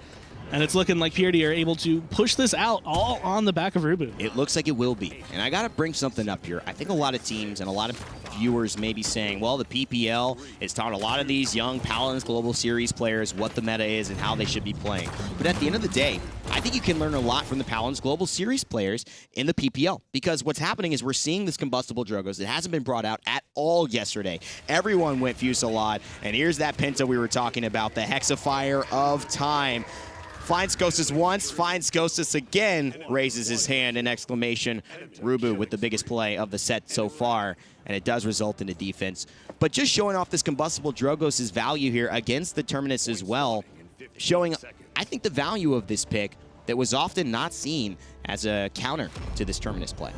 And it's looking like Purity are able to push this out all on the back of RuBBu. It looks like it will be. And I got to bring something up here. I think a lot of teams and a lot of viewers may be saying, well, the PPL has taught a lot of these young Paladins Global Series players what the meta is and how they should be playing. But at the end of the day, I think you can learn a lot from the Paladins Global Series players in the PPL. Because what's happening is we're seeing this combustible Drogos. It hasn't been brought out at all yesterday. Everyone went Fusillade. And here's that Penta we were talking about, the Hexafire of Time. Finds Skosas once, finds Skosas again, raises his hand in exclamation. RuBBu with the biggest play of the set so far, and it does result in a defense. But just showing off this combustible Drogos' value here against the Terminus as well, showing, I think, the value of this pick that was often not seen as a counter to this Terminus play.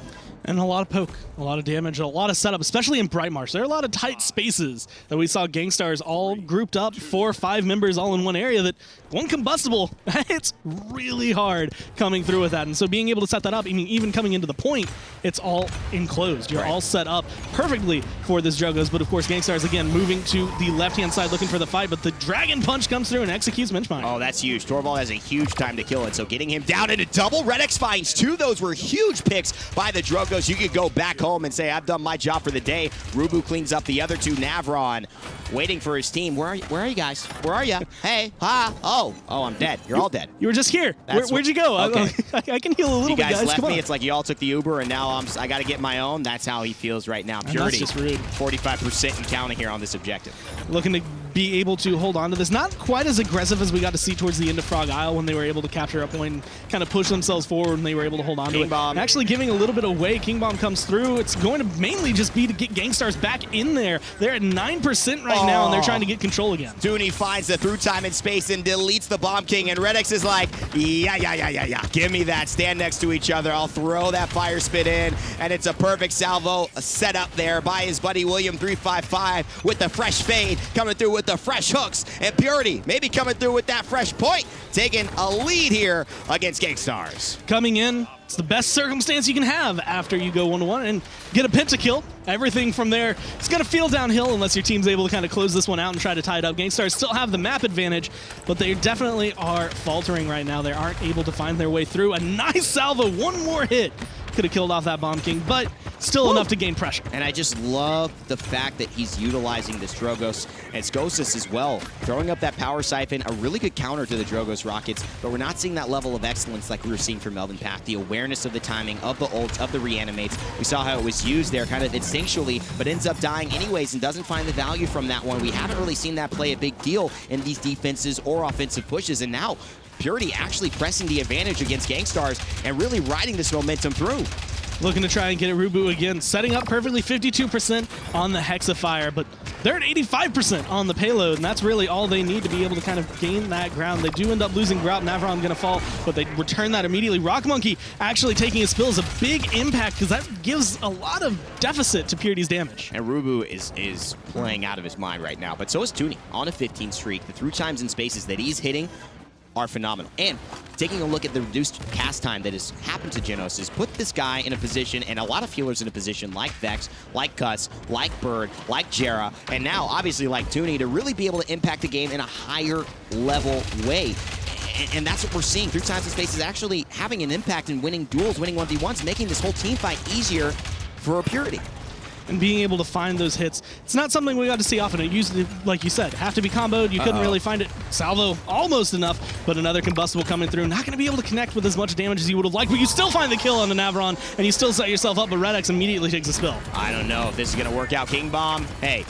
And a lot of poke, a lot of damage, a lot of setup, especially in Bright Marsh. There are a lot of tight spaces that we saw Gankstars all grouped up, 4 or 5 members all in one area that one combustible, it's really hard coming through with that. And so being able to set that up, I mean, even coming into the point, it's all enclosed. You're all set up perfectly for this Drogos. But of course, Gankstars, again, moving to the left-hand side looking for the fight, but the Dragon Punch comes through and executes Minchmine. Oh, that's huge. Torvald has a huge time to kill it, so getting him down into double. RuBBu finds 2. Those were huge picks by the Drogos. You could go back home and say, I've done my job for the day. RuBBu cleans up the other 2. Navron waiting for his team. Where are you guys? Where are you? Hey, ha, oh, I'm dead. You're all dead. You were just here. Where'd you go? Okay. I can heal a little bit, guys. You guys left Come on. me. It's like you all took the Uber, and now I got to get my own. That's how he feels right now. Purity, that's just rude. 45% and counting here on this objective. Looking to be able to hold on to this. Not quite as aggressive as we got to see towards the end of Frog Isle when they were able to capture a point and kind of push themselves forward and they were able to hold on to it. Bomb. And actually giving a little bit away. King Bomb comes through. It's going to mainly just be to get Gankstars back in there. They're at 9% right now, and they're trying to get control again. Tooney finds the through time and space and deletes the Bomb King, and RuBBu is like, yeah. Give me that. Stand next to each other. I'll throw that fire spit in, and it's a perfect salvo set up there by his buddy William 355 with the fresh fade, coming through with the fresh hooks, and Purity maybe coming through with that fresh point, taking a lead here against Gankstars. Coming in, it's the best circumstance you can have after you go 1-1 and get a pentakill. Everything from there, it's going to feel downhill unless your team's able to kind of close this one out and try to tie it up. Gankstars still have the map advantage, but they definitely are faltering right now. They aren't able to find their way through. A nice salvo, one more hit. Could have killed off that Bomb King, but still enough to gain pressure. And I just love the fact that he's utilizing this Drogos and Skosas as well, throwing up that power siphon, a really good counter to the Drogos rockets, but we're not seeing that level of excellence like we were seeing from Melvin Path, the awareness of the timing, of the ults, of the reanimates. We saw how it was used there kind of instinctually, but ends up dying anyways and doesn't find the value from that one. We haven't really seen that play a big deal in these defenses or offensive pushes, and now Purity actually pressing the advantage against Gankstars and really riding this momentum through. Looking to try and get it RuBBu again, setting up perfectly 52% on the Hexafire, but they're at 85% on the payload, and that's really all they need to be able to kind of gain that ground. They do end up losing ground. Navron going to fall, but they return that immediately. Rockmonkey actually taking a spill is a big impact because that gives a lot of deficit to Purity's damage. And RuBBu is playing out of his mind right now, but so is Tooney on a 15 streak. The through times and spaces that he's hitting are phenomenal. And taking a look at the reduced cast time that has happened to Genos has put this guy in a position, and a lot of healers in a position like Vex, like Cuts, like Bird, like Jera, and now obviously like Tooney to really be able to impact the game in a higher level way. And that's what we're seeing. Through times and spaces actually having an impact in winning duels, winning 1v1s, making this whole team fight easier for Purity. And being able to find those hits, it's not something we got to see often. It usually, like you said, have to be comboed. You couldn't really find it. Salvo almost enough, but another combustible coming through. Not going to be able to connect with as much damage as you would have liked, but you still find the kill on the Navron, and you still set yourself up, but RuBBu immediately takes a spill. I don't know if this is going to work out. King Bomb, hey,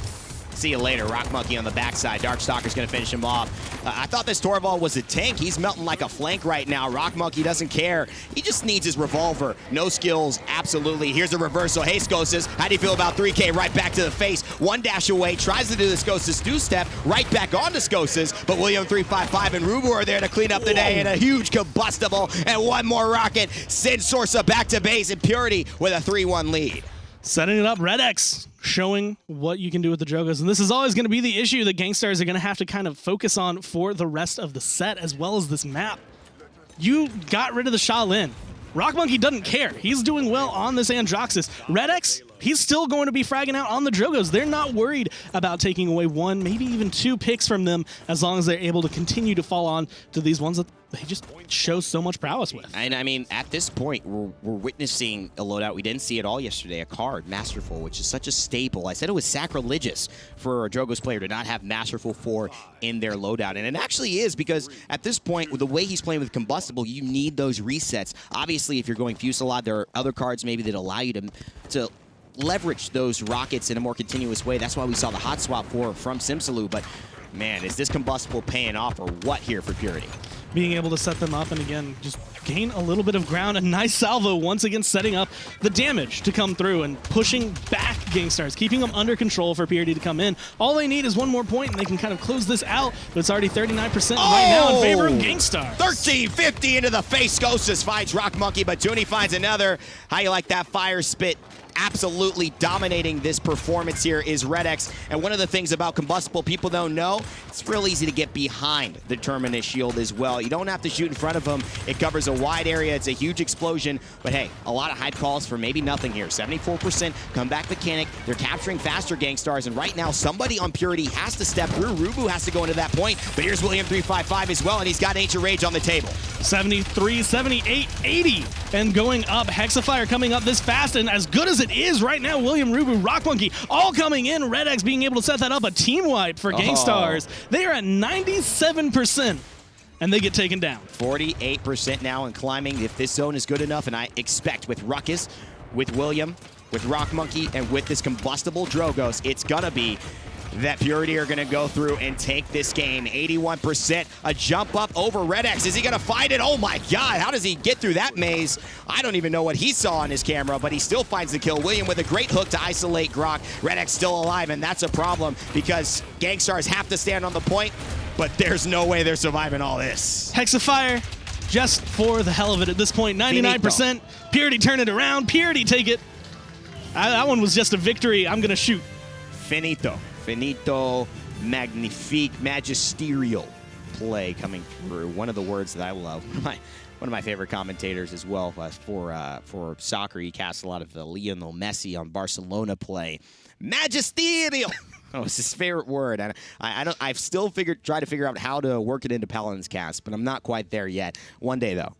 See you later. Rockmonkey on the backside. Darkstalker's going to finish him off. I thought this Torvald was a tank. He's melting like a flank right now. Rockmonkey doesn't care. He just needs his revolver. No skills, absolutely. Here's a reversal. Hey, Skosas, how do you feel about 3K? Right back to the face. One dash away. Tries to do the Skosas two-step. Right back onto Skosas. But William 355 and RuBBu are there to clean up the day. And a huge combustible. And one more rocket. Sends Sorsa back to base. And Purity with a 3-1 lead. Setting it up, RuBBu showing what you can do with the Drogos. And this is always going to be the issue that Gankstars are going to have to kind of focus on for the rest of the set, as well as this map. You got rid of the Shaolin. Rockmonkey doesn't care. He's doing well on this Androxus. RuBBu, he's still going to be fragging out on the Drogos. They're not worried about taking away one, maybe even two picks from them, as long as they're able to continue to fall on to these ones that they just show so much prowess with. And I mean, at this point, we're witnessing a loadout. We didn't see it all yesterday. A card, Masterful, which is such a staple. I said it was sacrilegious for a Drogos player to not have Masterful 4 in their loadout. And it actually is, because at this point, with the way he's playing with Combustible, you need those resets. Obviously, if you're going Fusillade, there are other cards maybe that allow you to leverage those rockets in a more continuous way. That's why we saw the hot swap from Simsaloo. But man, is this Combustible paying off or what here for Purity? Being able to set them up and again just gain a little bit of ground. A nice salvo once again, setting up the damage to come through and pushing back Gankstars, keeping them under control for Purity to come in. All they need is one more point and they can kind of close this out, but it's already 39% right now in favor of Gankstars. 1350 into the face. Skosas finds Rockmonkey, but Tooney finds another. How you like that fire spit? Absolutely dominating this performance here is RuBBu. And one of the things about Combustible people don't know, it's real easy to get behind the Terminus shield as well. You don't have to shoot in front of him. It covers a wide area. It's a huge explosion. But hey, a lot of hype calls for maybe nothing here. 74% comeback mechanic. They're capturing faster Gankstars. And right now, somebody on Purity has to step through. RuBBu has to go into that point. But here's William 355 as well, and he's got Ancient Rage on the table. 73, 78, 80. And going up. Hexafire coming up this fast, and as good as it is right now, William, RuBBu, Rockmonkey, all coming in. RuBBu being able to set that up. A team wipe for Gankstars. They are at 97%, and they get taken down. 48% now and climbing. If this zone is good enough, and I expect with Ruckus, with William, with Rockmonkey, and with this Combustible Drogos, it's gonna be that Purity are going to go through and take this game. 81%, a jump up over RuBBu. Is he going to find it? Oh my God, how does he get through that maze? I don't even know what he saw on his camera, but he still finds the kill. William with a great hook to isolate Grok. RuBBu still alive, and that's a problem because Gankstars have to stand on the point, but there's no way they're surviving all this. Hexafire, just for the hell of it at this point, 99%. Purity turn it around. Purity take it. That one was just a victory. I'm going to shoot. Finito, magnifique, magisterial play coming through. One of the words that I love. One of my favorite commentators as well for soccer. He casts a lot of the Lionel Messi on Barcelona play. Magisterial. Oh, it's his favorite word, and I've still tried to figure out how to work it into Paladins cast, but I'm not quite there yet. One day though.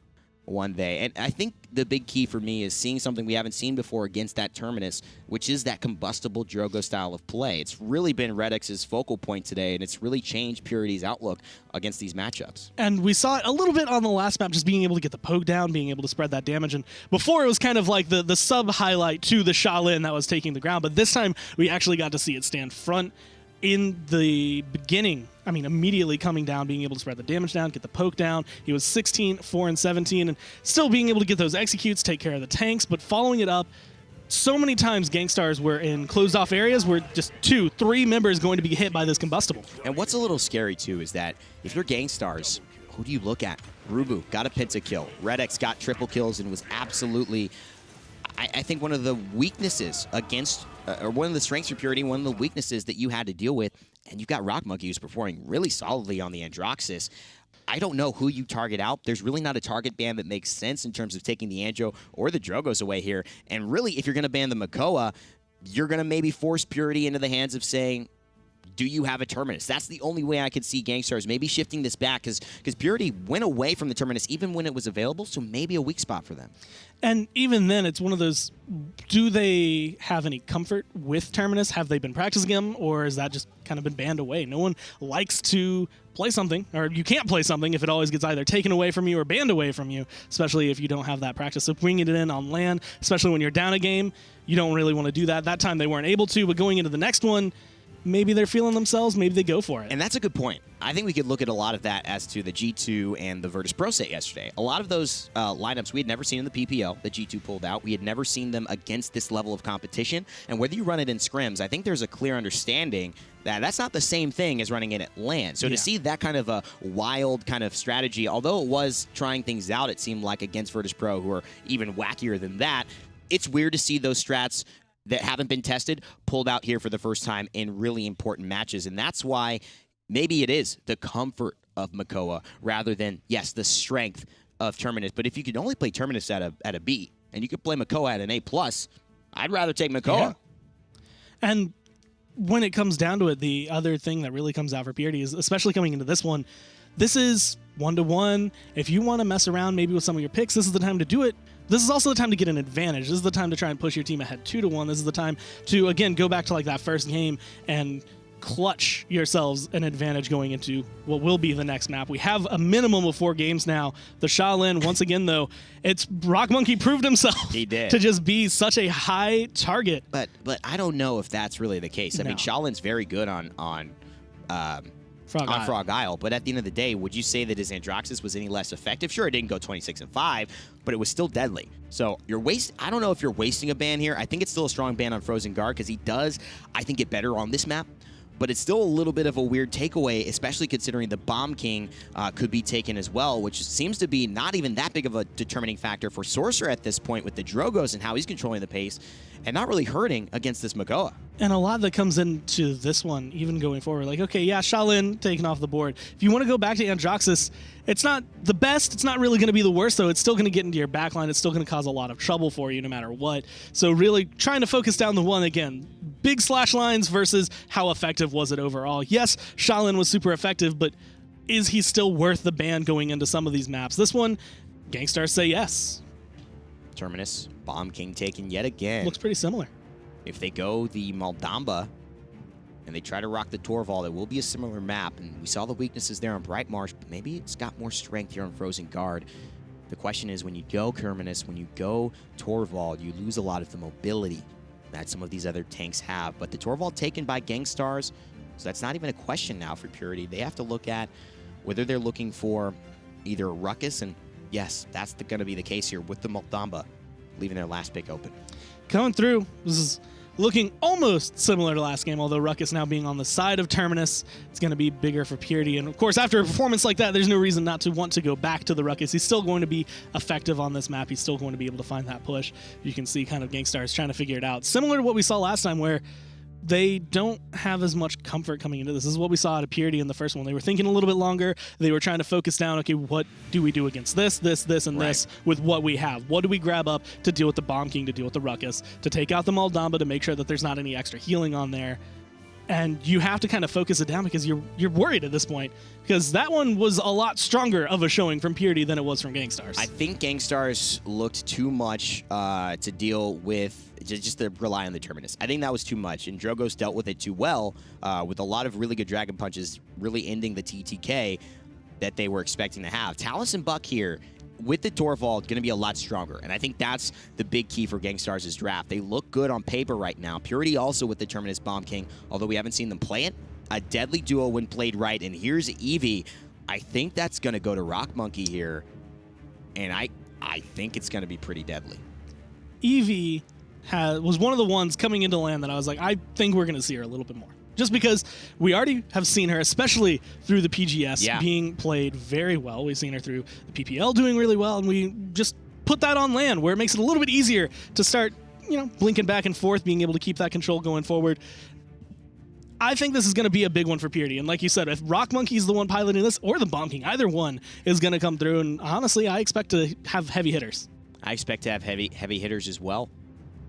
One day. And I think the big key for me is seeing something we haven't seen before against that Terminus, which is that Combustible Drogo style of play. It's really been RuBBu's focal point today, and it's really changed Purity's outlook against these matchups. And we saw it a little bit on the last map, just being able to get the poke down, being able to spread that damage. And before, it was kind of like the sub-highlight to the Shaolin that was taking the ground, but this time we actually got to see it stand front in the beginning. I mean, immediately coming down, being able to spread the damage down, get the poke down. He was 16, 4, and 17, and still being able to get those executes, take care of the tanks, but following it up, so many times Gankstars were in closed off areas where just 2, 3 members going to be hit by this Combustible. And what's a little scary too is that if you're Gankstars, who do you look at? RuBBu got a pentakill. RuBBu got triple kills and was absolutely, I think, one of the weaknesses against, or one of the strengths for Purity, one of the weaknesses that you had to deal with. And you've got Rockmonkey who's performing really solidly on the Androxus. I don't know who you target out. There's really not a target ban that makes sense in terms of taking the Andro or the Drogos away here. And really, if you're going to ban the Makoa, you're going to maybe force Purity into the hands of saying, do you have a Terminus? That's the only way I could see Gankstars maybe shifting this back, because Purity went away from the Terminus even when it was available, so maybe a weak spot for them. And even then, it's one of those, do they have any comfort with Terminus? Have they been practicing him, or has that just kind of been banned away? No one likes to play something, or you can't play something if it always gets either taken away from you or banned away from you, especially if you don't have that practice. So bringing it in on land, especially when you're down a game, you don't really want to do that. That time they weren't able to, but going into the next one, maybe they're feeling themselves, maybe they go for it. And that's a good point. I think we could look at a lot of that as to the G2 and the Virtus Pro set yesterday. A lot of those lineups we had never seen in the PPL that G2 pulled out. We had never seen them against this level of competition. And whether you run it in scrims, I think there's a clear understanding that that's not the same thing as running it at LAN. So to see that kind of a wild kind of strategy, although it was trying things out, it seemed like against Virtus Pro, who are even wackier than that, it's weird to see those strats that haven't been tested pulled out here for the first time in really important matches. And that's why maybe it is the comfort of Makoa rather than, yes, the strength of Terminus. But if you could only play Terminus at a B and you could play Makoa at an A+, I'd rather take Makoa. Yeah. And when it comes down to it, the other thing that really comes out for Purity is, especially coming into this one, this is 1-to-1. If you want to mess around maybe with some of your picks, this is the time to do it. This is also the time to get an advantage. This is the time to try and push your team ahead 2-to-1. This is the time to, again, go back to like that first game and clutch yourselves an advantage going into what will be the next map. We have a minimum of 4 games now. The Shaolin, once again, though, it's RuBBu proved himself He did. to just be such a high target. But I don't know if that's really the case. I No. mean, Shaolin's very good on Frog Isle, but at the end of the day, would you say that his Androxus was any less effective? Sure, it didn't go 26-5, but it was still deadly. So I don't know if you're wasting a ban here. I think it's still a strong ban on Frozen Guard because he does, I think, get better on this map. But it's still a little bit of a weird takeaway, especially considering the Bomb King could be taken as well, which seems to be not even that big of a determining factor for Sorsa at this point with the Drogos and how he's controlling the pace and not really hurting against this Makoa. And a lot that comes into this one, even going forward, like, okay, yeah, Shaolin taken off the board. If you want to go back to Androxus, it's not the best. It's not really going to be the worst, though. It's still going to get into your backline. It's still going to cause a lot of trouble for you no matter what. So really trying to focus down the one again. Big slash lines versus how effective was it overall. Yes, Shaolin was super effective, but is he still worth the ban going into some of these maps? This one, Gankstars say yes. Terminus, Bomb King taken yet again. Looks pretty similar. If they go the Maldamba and they try to rock the Torvald, it will be a similar map. And we saw the weaknesses there on Bright Marsh, but maybe it's got more strength here on Frozen Guard. The question is, when you go Terminus, when you go Torvald, you lose a lot of the mobility that some of these other tanks have. But the Torvald taken by Gankstars, so that's not even a question now for Purity. They have to look at whether they're looking for either a Ruckus, and yes, that's going to be the case here with the Maldamba, leaving their last pick open. Coming through, this is looking almost similar to last game, although Ruckus now being on the side of Terminus, it's going to be bigger for Purity. And of course, after a performance like that, there's no reason not to want to go back to the Ruckus. He's still going to be effective on this map. He's still going to be able to find that push. You can see kind of Gankstars trying to figure it out. Similar to what we saw last time, where they don't have as much comfort coming into this. This is what we saw at a Purity in the first one. They were thinking a little bit longer. They were trying to focus down, okay, what do we do against this, and this with what we have? What do we grab up to deal with the Bomb King, to deal with the Ruckus, to take out the Maldamba, to make sure that there's not any extra healing on there? And you have to kind of focus it down because you're worried at this point, because that one was a lot stronger of a showing from Purity than it was from Gankstars. I think Gankstars looked too much to deal with, just to rely on the Terminus. I think that was too much, and Drogos dealt with it too well, with a lot of really good Dragon Punches really ending the TTK that they were expecting to have. Talus and Buck here, with the Torvald, going to be a lot stronger. And I think that's the big key for Gankstars' draft. They look good on paper right now. Purity also with the Terminus Bomb King, although we haven't seen them play it. A deadly duo when played right. And here's Eevee. I think that's going to go to rockmonkey here. And I think it's going to be pretty deadly. Eevee was one of the ones coming into LAN that I was like, I think we're going to see her a little bit more. Just because we already have seen her, especially through the PGS, being played very well. We've seen her through the PPL doing really well, and we just put that on LAN where it makes it a little bit easier to start, blinking back and forth, being able to keep that control going forward. I think this is going to be a big one for Purity. And like you said, if rockmonkey is the one piloting this, or the Bomb King, either one is going to come through. And honestly, I expect to have heavy hitters. I expect to have heavy hitters as well.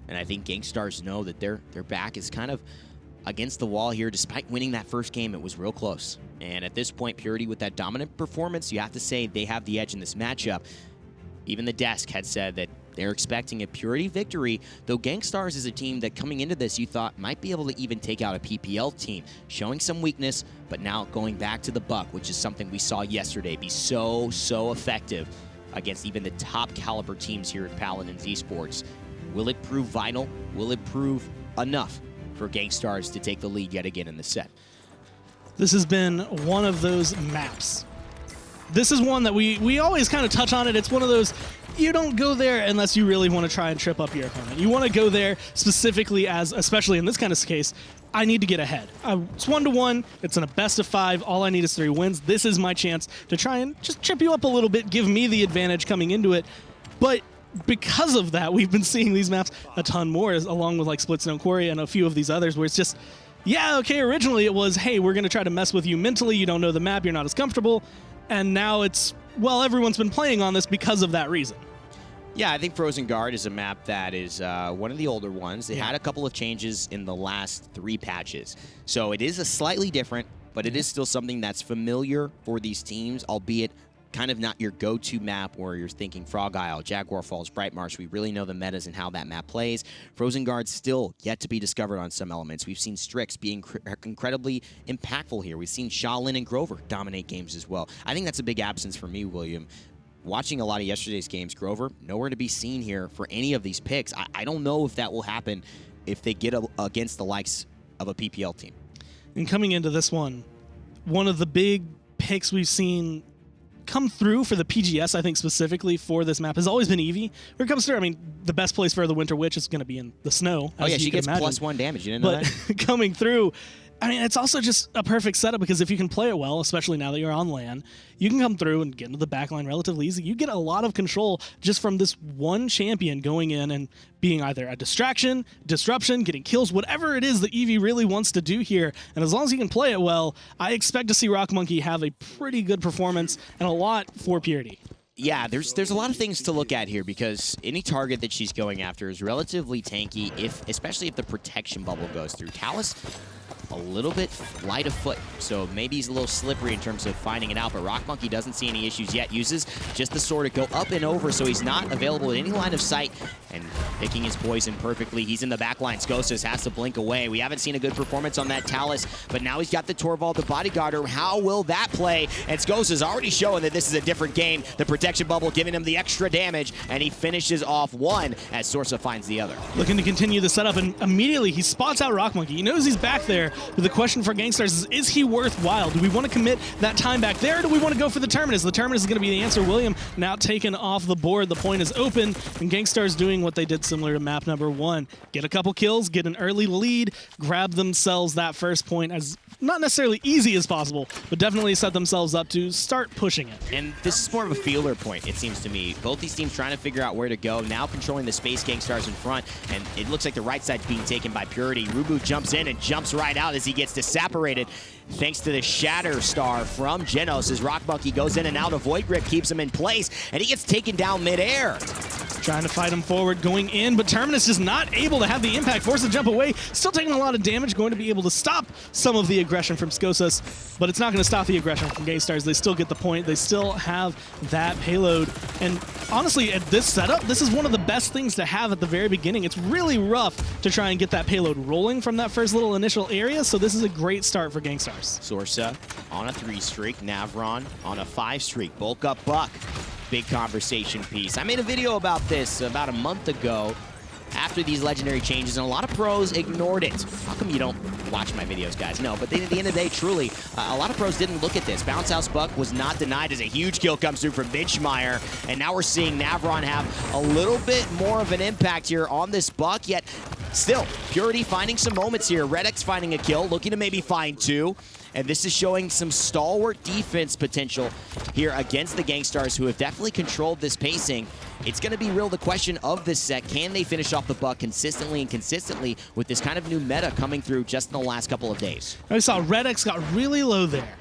And I think Gankstars know that their back is kind of against the wall here. Despite winning that first game, it was real close. And at this point, Purity with that dominant performance, you have to say they have the edge in this matchup. Even the desk had said that they're expecting a Purity victory, though Gankstars is a team that coming into this you thought might be able to even take out a PPL team, showing some weakness, but now going back to the Buck, which is something we saw yesterday be so effective against even the top caliber teams here at Paladins Esports. Will it prove vital? Will it prove enough for Gankstars to take the lead yet again in the set. This has been one of those maps. This is one that we always kind of touch on it. It's one of those, you don't go there unless you really want to try and trip up your opponent. You want to go there specifically as, especially in this kind of case, I need to get ahead. It's 1-1. It's in a best of 5. All I need is 3 wins. This is my chance to try and just trip you up a little bit, give me the advantage coming into it. But because of that, we've been seeing these maps a ton more, along with like Splitstone Quarry and a few of these others, where it's just, yeah, okay, originally it was, hey, we're going to try to mess with you mentally. You don't know the map. You're not as comfortable. And now it's, well, everyone's been playing on this because of that reason. Yeah, I think Frozen Guard is a map that is one of the older ones. They had a couple of changes in the last 3 patches. So it is a slightly different, but it is still something that's familiar for these teams, albeit kind of not your go-to map where you're thinking Frog Isle, Jaguar Falls, Bright Marsh. We really know the metas and how that map plays. Frozen Guard's still yet to be discovered on some elements. We've seen Strix being incredibly impactful here. We've seen Shaolin and Grover dominate games as well. I think that's a big absence for me, William. Watching a lot of yesterday's games, Grover, nowhere to be seen here for any of these picks. I don't know if that will happen if they get against the likes of a PPL team. And coming into this one of the big picks we've seen come through for the PGS, I think specifically for this map, has always been Eevee. Where it comes through, I mean, the best place for the Winter Witch is going to be in the snow. Oh yeah, she gets +1 damage. You didn't know that? But coming through, I mean, it's also just a perfect setup because if you can play it well, especially now that you're on land, you can come through and get into the backline relatively easy. You get a lot of control just from this one champion going in and being either a distraction, disruption, getting kills, whatever it is that Eevee really wants to do here. And as long as you can play it well, I expect to see Rockmonkey have a pretty good performance and a lot for Purity. Yeah, there's a lot of things to look at here because any target that she's going after is relatively tanky, especially if the protection bubble goes through. Talus, a little bit light of foot, so maybe he's a little slippery in terms of finding it out, but Rockmonkey doesn't see any issues yet. Uses just the sword to go up and over, so he's not available in any line of sight, and picking his poison perfectly. He's in the back line. Skosas has to blink away. We haven't seen a good performance on that Talus, but now he's got the Torvald, the bodyguarder. How will that play? And Skosas already showing that this is a different game. The protection bubble giving him the extra damage, and he finishes off one as Sorsa finds the other. Looking to continue the setup, and immediately he spots out Rockmonkey. He knows he's back there, but the question for Gankstars is he worthwhile? Do we want to commit that time back there, or do we want to go for the Terminus? The Terminus is going to be the answer. William now taken off the board. The point is open, and Gankstars doing what they did similar to map number 1. Get a couple kills, get an early lead, grab themselves that first point as not necessarily easy as possible, but definitely set themselves up to start pushing it. And this is more of a feeler point, it seems to me. Both these teams trying to figure out where to go, now controlling the space. Gankstars in front, and it looks like the right side's being taken by Purity. RuBBu jumps in and jumps right out as he gets separated. Thanks to the Shatter Star from Genos as Rockmonkey goes in and out. A Void Grip keeps him in place, and he gets taken down midair. Trying to fight him forward, going in, but Terminus just not able to have the impact, forced to jump away, still taking a lot of damage, going to be able to stop some of the aggression from Skosas, but it's not going to stop the aggression from Gankstars. They still get the point, they still have that payload, and honestly, at this setup, this is one of the best things to have at the very beginning. It's really rough to try and get that payload rolling from that first little initial area, so this is a great start for Gankstars. Sorsa on a 3 streak, Navron on a 5 streak, bulk up Buck. Big conversation piece. I made a video about this about a month ago after these legendary changes, and a lot of pros ignored it. How come you don't watch my videos, guys? No, but at the end of the day, truly, a lot of pros didn't look at this. Bounce House Buck was not denied as a huge kill comes through from Bitchmeyer, and now we're seeing Navron have a little bit more of an impact here on this Buck, yet still, Purity finding some moments here. Redx finding a kill, looking to maybe find 2. And this is showing some stalwart defense potential here against the Gankstars, who have definitely controlled this pacing. It's going to be real the question of this set. Can they finish off the Buck consistently and consistently with this kind of new meta coming through just in the last couple of days? I saw Redx got really low there.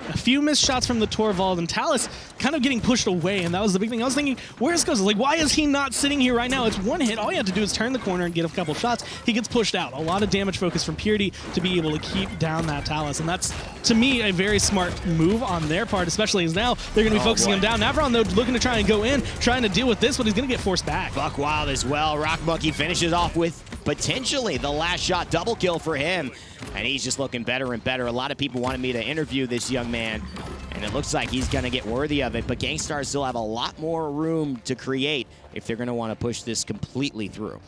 A few missed shots from the Torvald, and Talus kind of getting pushed away, and that was the big thing. I was thinking, where's Skosas? Like, why is he not sitting here right now? It's one hit. All you have to do is turn the corner and get a couple shots. He gets pushed out. A lot of damage focus from Purity to be able to keep down that Talus, and that's, to me, a very smart move on their part, especially as now they're going to be focusing him down. Navron, though, looking to try and go in, trying to deal with this, but he's going to get forced back. Buck Wild as well. Rockmonkey finishes off with potentially the last shot double kill for him, and he's just looking better and better. A lot of people wanted me to interview this young man, and it looks like he's going to get worthy of it, but Gankstars still have a lot more room to create if they're going to want to push this completely through.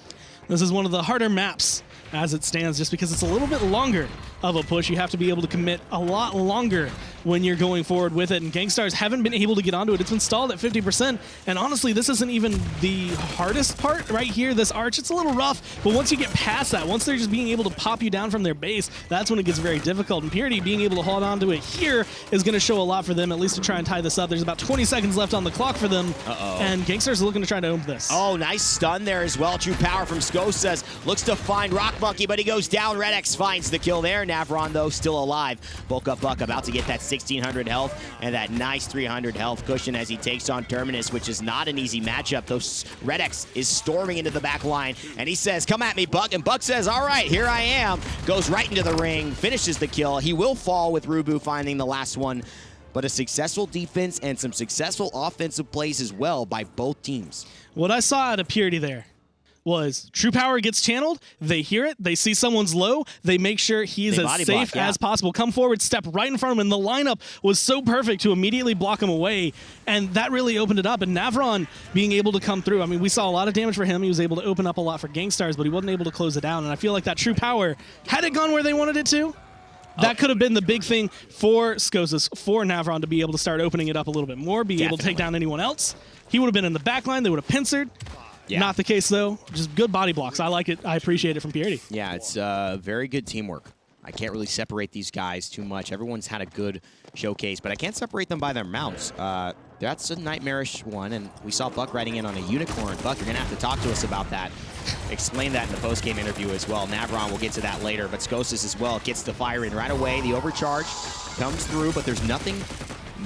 This is one of the harder maps as it stands, just because it's a little bit longer of a push. You have to be able to commit a lot longer when you're going forward with it, and Gankstars haven't been able to get onto it. It's been stalled at 50%, and honestly, this isn't even the hardest part right here, this arch. It's a little rough, but once you get past that, once they're just being able to pop you down from their base, that's when it gets very difficult, and Purity being able to hold on to it here is going to show a lot for them, at least to try and tie this up. There's about 20 seconds left on the clock for them, and Gankstars are looking to try to own this. Oh, nice stun there as well. True power from Skosas. Looks to find rockmonkey, but he goes down. RuBBu finds the kill there. Navron, though, still alive. Bulk up Buck about to get that 1,600 health and that nice 300 health cushion as he takes on Terminus, which is not an easy matchup. Those RuBBu is storming into the back line, and he says, come at me, Buck. And Buck says, all right, here I am. Goes right into the ring, finishes the kill. He will fall with RuBBu finding the last one, but a successful defense and some successful offensive plays as well by both teams. What I saw out of Purity there was true power gets channeled, they hear it, they see someone's low, they make sure he's as safe as possible. Come forward, step right in front of him, and the lineup was so perfect to immediately block him away, and that really opened it up. And Navron being able to come through, I mean, we saw a lot of damage for him. He was able to open up a lot for Gankstars, but he wasn't able to close it down, and I feel like that true power, had it gone where they wanted it to, that could have been the big thing for Skosas, for Navron to be able to start opening it up a little bit more, be able to take down anyone else. He would have been in the back line, they would have pincered. Yeah. Not the case, though. Just good body blocks. I like it. I appreciate it from Purity. Yeah, it's very good teamwork. I can't really separate these guys too much. Everyone's had a good showcase, but I can't separate them by their mounts. That's a nightmarish one, and we saw Buck riding in on a unicorn. Buck, you're going to have to talk to us about that. Explain that in the post-game interview as well. Navron, we'll get to that later, but Skosas as well gets the fire in right away. The overcharge comes through, but there's nothing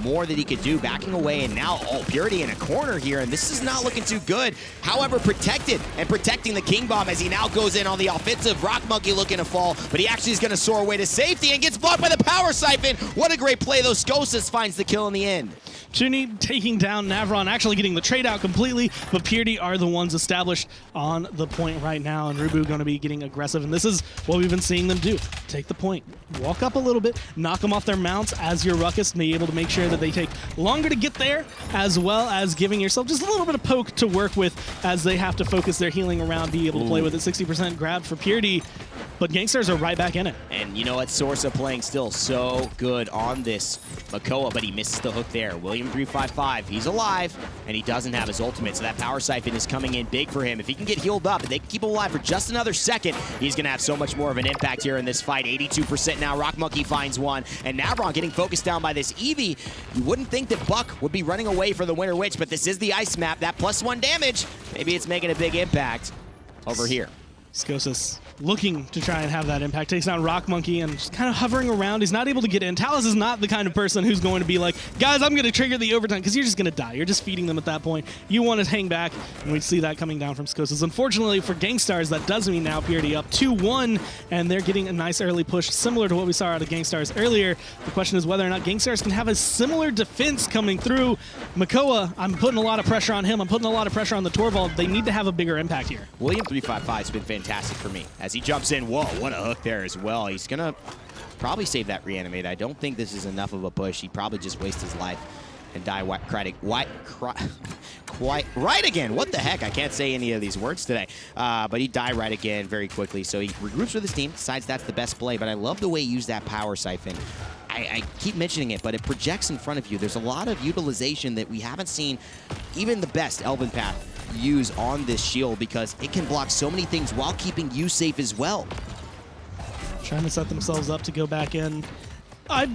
more that he could do, backing away, and now Purity in a corner here, and this is not looking too good. However, protected and protecting the King Bomb as he now goes in on the offensive. Rockmonkey looking to fall, but he actually is going to soar away to safety and gets blocked by the power siphon. What a great play, though. Skosas finds the kill in the end. Tooney taking down Navron, actually getting the trade out completely, but Purity are the ones established on the point right now, and RuBBu going to be getting aggressive, and this is what we've been seeing them do. Take the point, walk up a little bit, knock them off their mounts as your ruckus, and be able to make sure that they take longer to get there, as well as giving yourself just a little bit of poke to work with as they have to focus their healing around, be able to play with it. 60% grab for Purity, but Gankstars are right back in it. And you know what? Sorsa playing still so good on this Makoa, but he misses the hook there. William 355, he's alive, and he doesn't have his ultimate, so that power siphon is coming in big for him. If he can get healed up, if they can keep him alive for just another second, he's going to have so much more of an impact here in this fight. 82% now. Rockmonkey finds one, and Navron getting focused down by this Eevee. You wouldn't think that Buck would be running away for the Winter Witch, but this is the ice map. That +1 damage, maybe it's making a big impact over here. Skosas looking to try and have that impact. Takes down Rockmonkey and just kind of hovering around. He's not able to get in. Talus is not the kind of person who's going to be like, guys, I'm going to trigger the overtime, because you're just going to die. You're just feeding them at that point. You want to hang back, and we see that coming down from Skosas. Unfortunately for Gankstars, that does mean now Purity up 2-1, and they're getting a nice early push similar to what we saw out of Gankstars earlier. The question is whether or not Gankstars can have a similar defense coming through. Makoa, I'm putting a lot of pressure on him. I'm putting a lot of pressure on the Torvald. They need to have a bigger impact here. William 355 has been fantastic for me as he jumps in. Whoa, what a hook there as well. He's going to probably save that reanimate. I don't think this is enough of a push. He'd probably just waste his life and die quite right again. What the heck? I can't say any of these words today. But he'd die right again very quickly. So he regroups with his team, decides that's the best play. But I love the way he used that power siphon. I keep mentioning it, but it projects in front of you. There's a lot of utilization that we haven't seen even the best Elven Path use on this shield, because it can block so many things while keeping you safe as well. Trying to set themselves up to go back in. I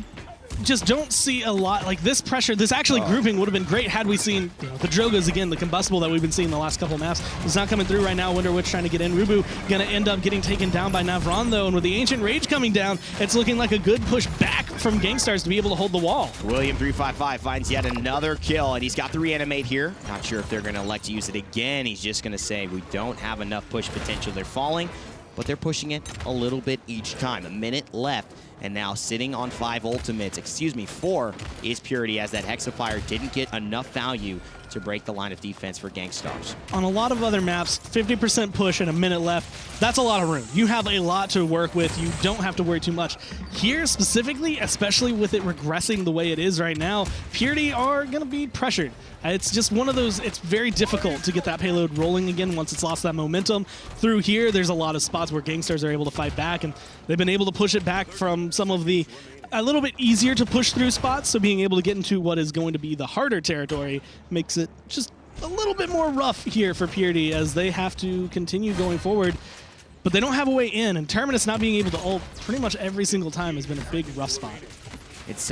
just don't see a lot like this pressure. This actually grouping would have been great had we seen, you know, the Drogas again, the combustible that we've been seeing the last couple maps. It's not coming through right now. Winter Witch trying to get in. RuBBu gonna end up getting taken down by Navron though, and with the Ancient Rage coming down, it's looking like a good push back from Gankstars to be able to hold the wall. William 355 finds yet another kill, and he's got the reanimate here. Not sure if they're gonna elect to use it again. He's just gonna say we don't have enough push potential. They're falling, but they're pushing it a little bit each time. A minute left And now sitting on 5 ultimates, excuse me, 4 is Purity, as that Hexafire didn't get enough value to break the line of defense for Gankstars. On a lot of other maps, 50% push and a minute left, that's a lot of room. You have a lot to work with. You don't have to worry too much. Here specifically, especially with it regressing the way it is right now, Purity are going to be pressured. It's just one of those, it's very difficult to get that payload rolling again once it's lost that momentum. Through here, there's a lot of spots where Gankstars are able to fight back, and they've been able to push it back from some of the a little bit easier to push through spots, so being able to get into what is going to be the harder territory makes it just a little bit more rough here for Purity as they have to continue going forward. But they don't have a way in, and Terminus not being able to ult pretty much every single time has been a big rough spot. It's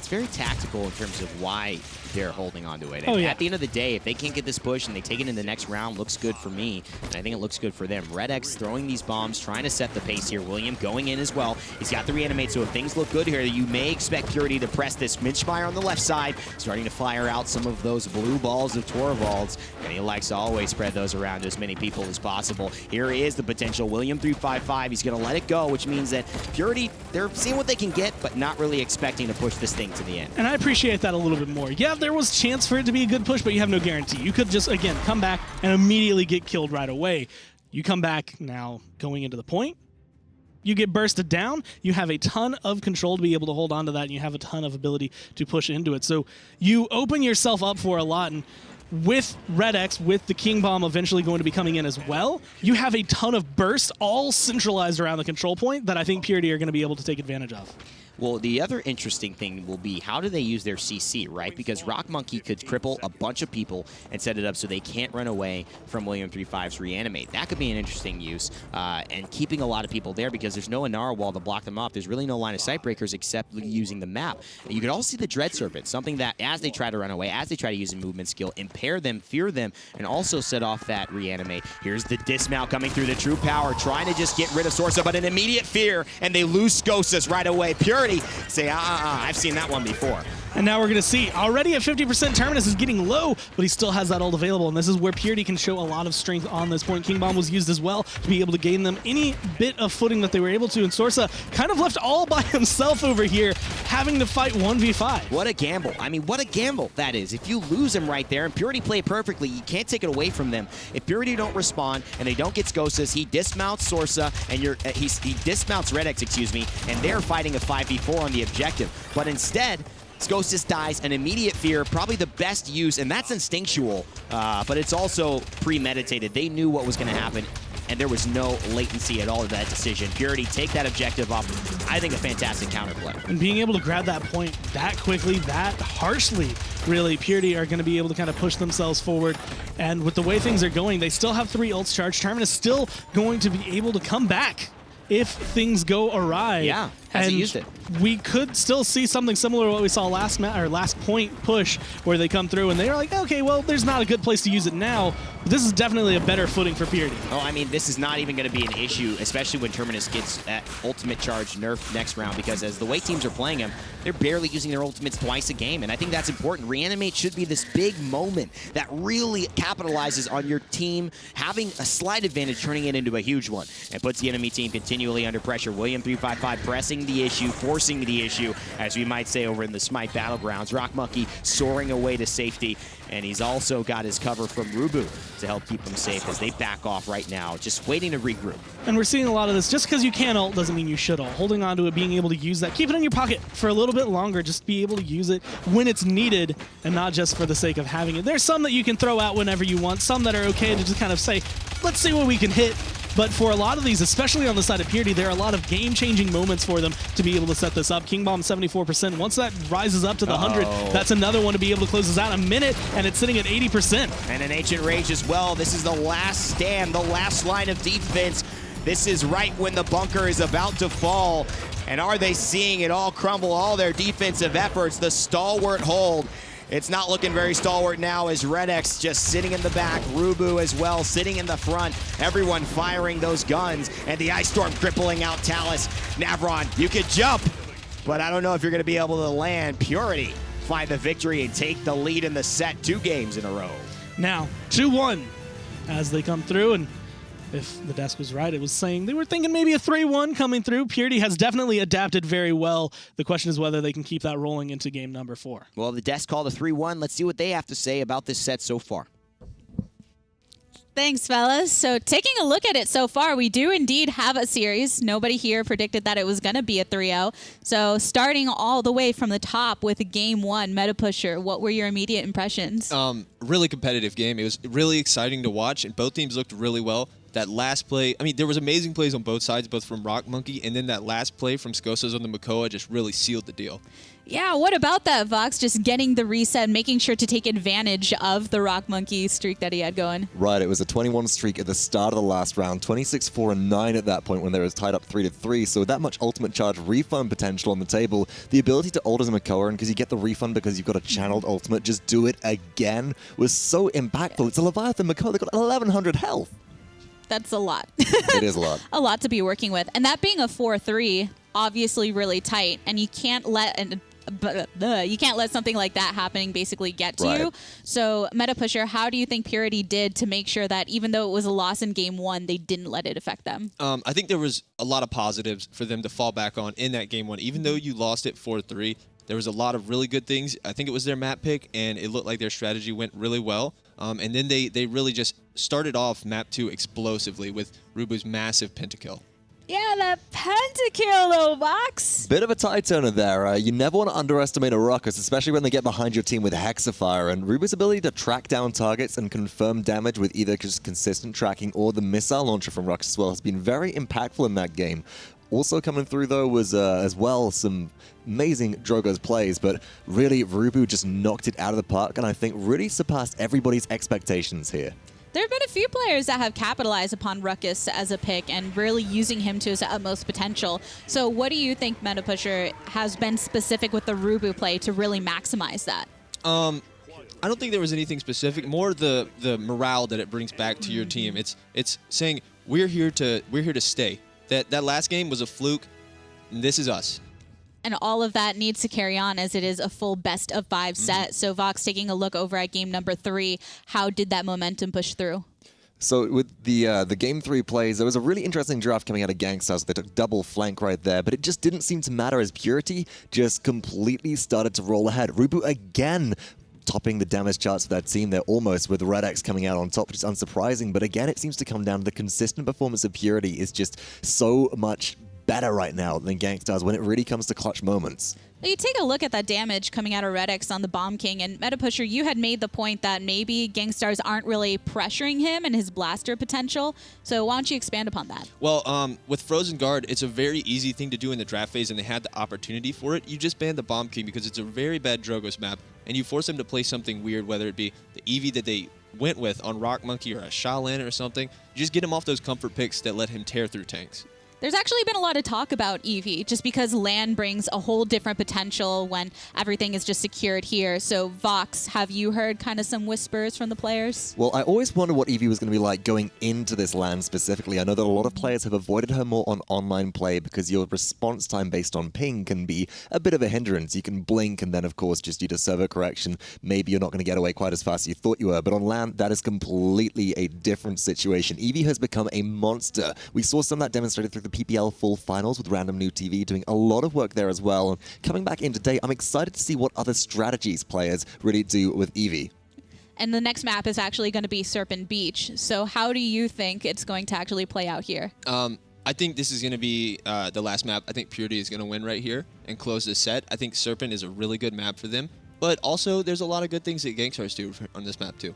very tactical in terms of why they're holding on to it. Oh, And yeah. At the end of the day, if they can't get this push and they take it in the next round, looks good for me, and I think it looks good for them. RedX throwing these bombs, trying to set the pace here. William going in as well. He's got the reanimate, so if things look good here, you may expect Purity to press this. Minchmeyer on the left side, starting to fire out some of those blue balls of Torvalds, and he likes to always spread those around to as many people as possible. Here is the potential. William 355, he's going to let it go, which means that Purity, they're seeing what they can get, but not really expecting to push this thing to the end. And I appreciate that a little bit more. Yeah, there was chance for it to be a good push, but you have no guarantee. You could just, again, come back and immediately get killed right away. You come back now going into the point, you get bursted down, you have a ton of control to be able to hold on to that, and you have a ton of ability to push into it. So you open yourself up for a lot, and with RedX, with the King Bomb eventually going to be coming in as well, you have a ton of bursts all centralized around the control point that I think Purity are going to be able to take advantage of. Well, the other interesting thing will be how do they use their CC, right? Because rockmonkey could cripple a bunch of people and set it up so they can't run away from William 35's reanimate. That could be an interesting use, and keeping a lot of people there because there's no Inara wall to block them off. There's really no line of sight breakers except using the map. You could also see the Dread Serpent, something that as they try to run away, as they try to use a movement skill, impair them, fear them, and also set off that reanimate. Here's the dismount coming through the true power, trying to just get rid of Sorsa, but an immediate fear, and they lose Skosas right away. Purity say, I've seen that one before. And now we're going to see, already at 50%, Terminus is getting low, but he still has that ult available, and this is where Purity can show a lot of strength on this point. King Bomb was used as well to be able to gain them any bit of footing that they were able to, and Sorsa kind of left all by himself over here, having to fight 1v5. What a gamble. I mean, what a gamble that is. If you lose him right there, and Purity play perfectly, you can't take it away from them. If Purity don't respond, and they don't get Skosas, he dismounts Sorsa, and he dismounts RedX, excuse me, and they're fighting a 5v4 on the objective. But instead, Skosas dies, an immediate fear, probably the best use, and that's instinctual, but it's also premeditated. They knew what was going to happen, and there was no latency at all to that decision. Purity take that objective off. I think a fantastic counterplay. And being able to grab that point that quickly, that harshly, really, Purity are going to be able to kind of push themselves forward. And with the way things are going, they still have 3 ults charged. Terminus still going to be able to come back if things go awry. Yeah, hasn't used it. We could still see something similar to what we saw last point push, where they come through and they're like, okay, well, there's not a good place to use it now. But this is definitely a better footing for Purity. Oh, I mean, this is not even going to be an issue, especially when Terminus gets that ultimate charge nerfed next round, because as the way teams are playing him, they're barely using their ultimates twice a game, and I think that's important. Reanimate should be this big moment that really capitalizes on your team having a slight advantage, turning it into a huge one, and puts the enemy team continually under pressure. William 355 pressing the issue, forcing the issue, as we might say over in the Smite Battlegrounds. rockmonkey soaring away to safety, and he's also got his cover from RuBBu to help keep him safe as they back off right now, just waiting to regroup. And we're seeing a lot of this. Just because you can ult doesn't mean you should ult. Holding on to it, being able to use that, keep it in your pocket for a little bit longer, just be able to use it when it's needed and not just for the sake of having it. There's some that you can throw out whenever you want, some that are okay to just kind of say, let's see what we can hit. But for a lot of these, especially on the side of Purity, there are a lot of game-changing moments for them to be able to set this up. King Bomb 74%. Once that rises up to the 100, that's another one to be able to close this out. A minute, and it's sitting at 80%. And an Ancient Rage as well. This is the last stand, the last line of defense. This is right when the bunker is about to fall. And are they seeing it all crumble, all their defensive efforts, the stalwart hold? It's not looking very stalwart now as RedX just sitting in the back, RuBBu as well sitting in the front, everyone firing those guns, and the Ice Storm crippling out Talus. Navron, you could jump, but I don't know if you're going to be able to land. Purity find the victory and take the lead in the set, 2 games in a row. Now, 2-1 as they come through, and if the desk was right, it was saying they were thinking maybe a 3-1 coming through. Purity has definitely adapted very well. The question is whether they can keep that rolling into game number 4. Well, the desk called a 3-1. Let's see what they have to say about this set so far. Thanks, fellas. So taking a look at it so far, we do indeed have a series. Nobody here predicted that it was going to be a 3-0. So starting all the way from the top with game 1, Meta Pusher, what were your immediate impressions? Really competitive game. It was really exciting to watch, and both teams looked really well. That last play, I mean, there was amazing plays on both sides, both from rockmonkey, and then that last play from Skosas on the Makoa just really sealed the deal. Yeah, what about that, Vox? Just getting the reset, making sure to take advantage of the rockmonkey streak that he had going. Right, it was a 21 streak at the start of the last round, 26-4-9 at that point when they were tied up 3-3. So with that much ultimate charge refund potential on the table, the ability to ult as a Makoa, and because you get the refund because you've got a channeled ultimate, just do it again, was so impactful. It's a Leviathan Makoa, they got 1100 health. That's a lot. It is a lot. A lot to be working with. And that being a 4-3, obviously really tight, and you can't let something like that happening basically get to you. So Meta Pusher, how do you think Purity did to make sure that even though it was a loss in game 1, they didn't let it affect them? I think there was a lot of positives for them to fall back on in that game 1. Even though you lost it 4-3, there was a lot of really good things. I think it was their map pick, and it looked like their strategy went really well. And then they really just started off map 2 explosively with RuBBu's massive pentakill. Yeah, that pentakill, though, Vox. Bit of a tie turner there. You never want to underestimate a Ruckus, especially when they get behind your team with Hexafire. And RuBBu's ability to track down targets and confirm damage with either just consistent tracking or the missile launcher from Ruckus as well has been very impactful in that game. Also coming through, though, was as well some amazing Drogo's plays, but really RuBBu just knocked it out of the park and I think really surpassed everybody's expectations here. There have been a few players that have capitalized upon Ruckus as a pick and really using him to his utmost potential. So what do you think Meta Pusher has been specific with the RuBBu play to really maximize that? I don't think there was anything specific. More the morale that it brings back to your team. It's saying we're here to stay. That last game was a fluke, and this is us. And all of that needs to carry on as it is a full best of 5 set. So Vox, taking a look over at game number 3, how did that momentum push through? So with the game 3 plays, there was a really interesting draft coming out of Gankstars. They took double flank right there, but it just didn't seem to matter as Purity just completely started to roll ahead. RuBBu again topping the damage charts for that team there almost, with RedX coming out on top, which is unsurprising. But again, it seems to come down to the consistent performance of Purity is just so much better right now than Gankstars when it really comes to clutch moments. You take a look at that damage coming out of RedX on the Bomb King, and Meta Pusher, you had made the point that maybe Gankstars aren't really pressuring him and his blaster potential. So why don't you expand upon that? Well, with Frozen Guard, it's a very easy thing to do in the draft phase, and they had the opportunity for it. You just ban the Bomb King because it's a very bad Drogo's map, and you force him to play something weird, whether it be the Eevee that they went with on rockmonkey or a Shaolin or something. You just get him off those comfort picks that let him tear through tanks. There's actually been a lot of talk about Eevee, just because land brings a whole different potential when everything is just secured here. So, Vox, have you heard kind of some whispers from the players? Well, I always wondered what Eevee was going to be like going into this land specifically. I know that a lot of players have avoided her more on online play because your response time based on ping can be a bit of a hindrance. You can blink and then, of course, just due to server correction, maybe you're not going to get away quite as fast as you thought you were. But on land, that is completely a different situation. Eevee has become a monster. We saw some of that demonstrated through the PPL full finals with Random New TV, doing a lot of work there as well. And coming back in today, I'm excited to see what other strategies players really do with Eevee. And the next map is actually going to be Serpent Beach. So how do you think it's going to actually play out here? I think this is going to be the last map. I think Purity is going to win right here and close this set. I think Serpent is a really good map for them. But also, there's a lot of good things that Gankstars do on this map, too.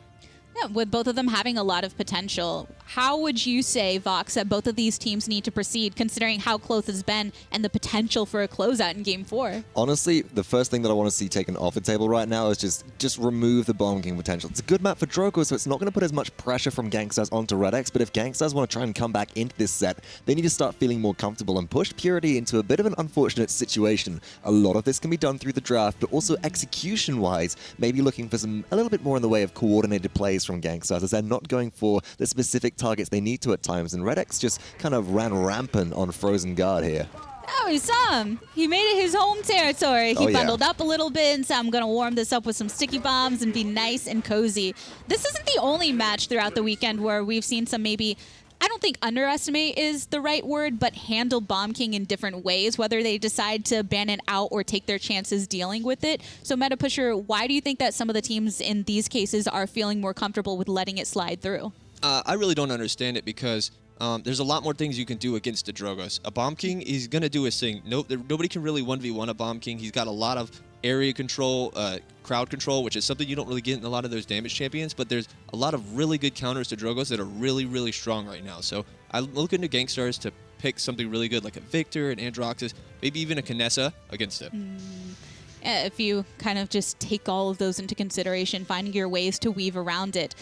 Yeah, with both of them having a lot of potential, how would you say, Vox, that both of these teams need to proceed, considering how close it's been and the potential for a closeout in Game 4? Honestly, the first thing that I want to see taken off the table right now is just remove the Bomb King potential. It's a good map for Drogo, so it's not going to put as much pressure from Gankstars onto RedX, but if Gankstars want to try and come back into this set, they need to start feeling more comfortable and push Purity into a bit of an unfortunate situation. A lot of this can be done through the draft, but also execution-wise, maybe looking for a little bit more in the way of coordinated plays from Gankstars, as they're not going for the specific targets they need to at times, and RedX just kind of ran rampant on Frozen Guard here. Oh, we saw him. He made it his home territory. He yeah. bundled up a little bit and said, I'm going to warm this up with some sticky bombs and be nice and cozy. This isn't the only match throughout the weekend where we've seen some maybe I don't think underestimate is the right word, but handle Bomb King in different ways, whether they decide to ban it out or take their chances dealing with it. So Meta Pusher, why do you think that some of the teams in these cases are feeling more comfortable with letting it slide through? I really don't understand it because there's a lot more things you can do against the Drogos. A Bomb King, he's going to do his thing. Nobody can really 1v1 a Bomb King. He's got a lot of area control, crowd control, which is something you don't really get in a lot of those damage champions, but there's a lot of really good counters to Drogos that are really, really strong right now. So I look into Gankstars to pick something really good like a Victor, an Androxus, maybe even a Kinessa against it. If you kind of just take all of those into consideration, finding your ways to weave around it.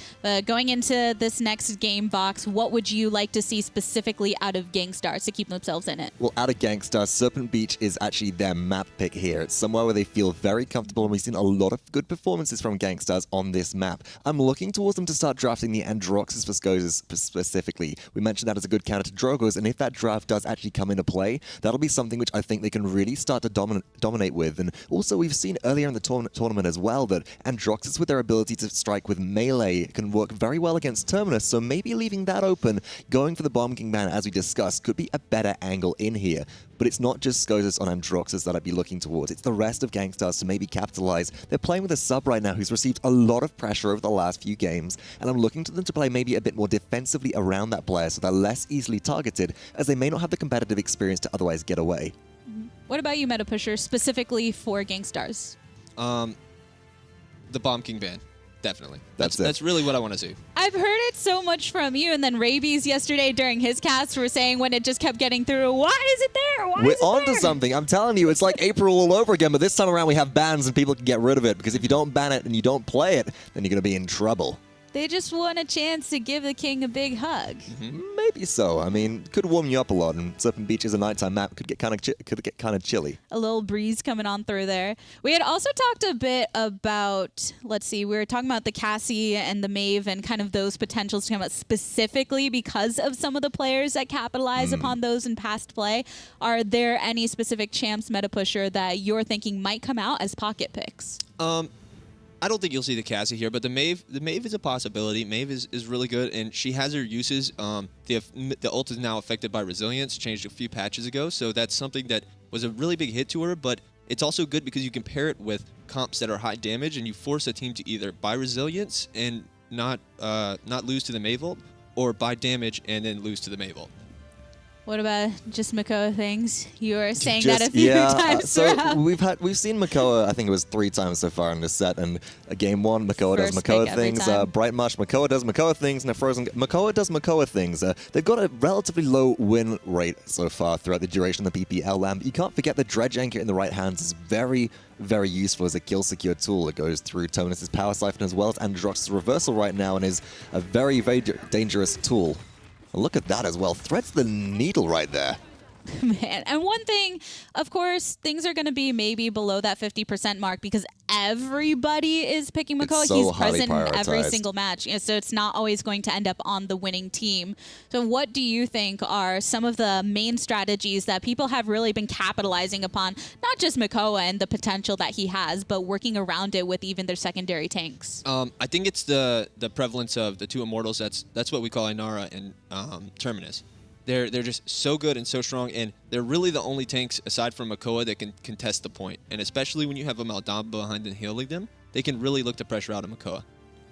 Going into this next game, Vox, what would you like to see specifically out of Gankstars to keep themselves in it? Well, out of Gankstars, Serpent Beach is actually their map pick here. It's somewhere where they feel very comfortable, and we've seen a lot of good performances from Gankstars on this map. I'm looking towards them to start drafting the Androxus for Skosas specifically. We mentioned that as a good counter to Drogos, and if that draft does actually come into play, that'll be something which I think they can really start to dominate with. And also, we've seen earlier in the tournament as well that Androxus, with their ability to strike with melee, can work very well against Terminus, so maybe leaving that open, going for the Bomb King ban, as we discussed, could be a better angle in here. But it's not just Skosas on Androxus that I'd be looking towards. It's the rest of Gankstars to maybe capitalize. They're playing with a sub right now who's received a lot of pressure over the last few games, and I'm looking to them to play maybe a bit more defensively around that player so they're less easily targeted, as they may not have the competitive experience to otherwise get away. What about you, Meta Pusher, specifically for Gankstars? The Bomb King ban. Definitely. That's really what I want to see. I've heard it so much from you, and then RuBBu yesterday during his cast were saying when it just kept getting through, why is it there? Why We're is it on there? to something. I'm telling you, it's like April all over again, but this time around we have bans and people can get rid of it, because if you don't ban it and you don't play it, then you're going to be in trouble. They just want a chance to give the king a big hug. Maybe so. I mean, could warm you up a lot, and Serpent Beach is a nighttime map. Could get kind of chilly. A little breeze coming on through there. We had also talked a bit about, we were talking about the Cassie and the Maeve and kind of those potentials to come out specifically because of some of the players that capitalize upon those in past play. Are there any specific champs, Meta Pusher, that you're thinking might come out as pocket picks? I don't think you'll see the Cassie here, but the Maeve is a possibility. Maeve is really good, and she has her uses. The ult is now affected by resilience, changed a few patches ago, so that's something that was a really big hit to her, but it's also good because you can pair it with comps that are high damage, and you force a team to either buy resilience and not lose to the Maeve ult, or buy damage and then lose to the Maeve ult. What about just Makoa things? You were saying that a few times so throughout. we've seen Makoa, I think it was 3 times so far in this set, and game 1, Makoa does First Makoa pick every things, time. Bright Marsh, Makoa does Makoa things, and a Frozen, Makoa does Makoa things. They've got a relatively low win rate so far throughout the duration of the PPL, and you can't forget the Dredge Anchor in the right hands is very, very useful as a kill secure tool. It goes through Tonus' Power Siphon as well as Androx's Reversal right now, and is a very, very dangerous tool. Look at that as well. Threads the needle right there. Man, and one thing, of course, things are going to be maybe below that 50% mark because everybody is picking Makoa. It's so He's highly present in every prioritized. single match, so it's not always going to end up on the winning team. So what do you think are some of the main strategies that people have really been capitalizing upon, not just Makoa and the potential that he has, but working around it with even their secondary tanks? I think it's the prevalence of the 2 Immortals. That's what we call Inara and Terminus. They're just so good and so strong, and they're really the only tanks aside from Makoa that can contest the point. And especially when you have a Maldamba behind and healing them, they can really look to pressure out of Makoa.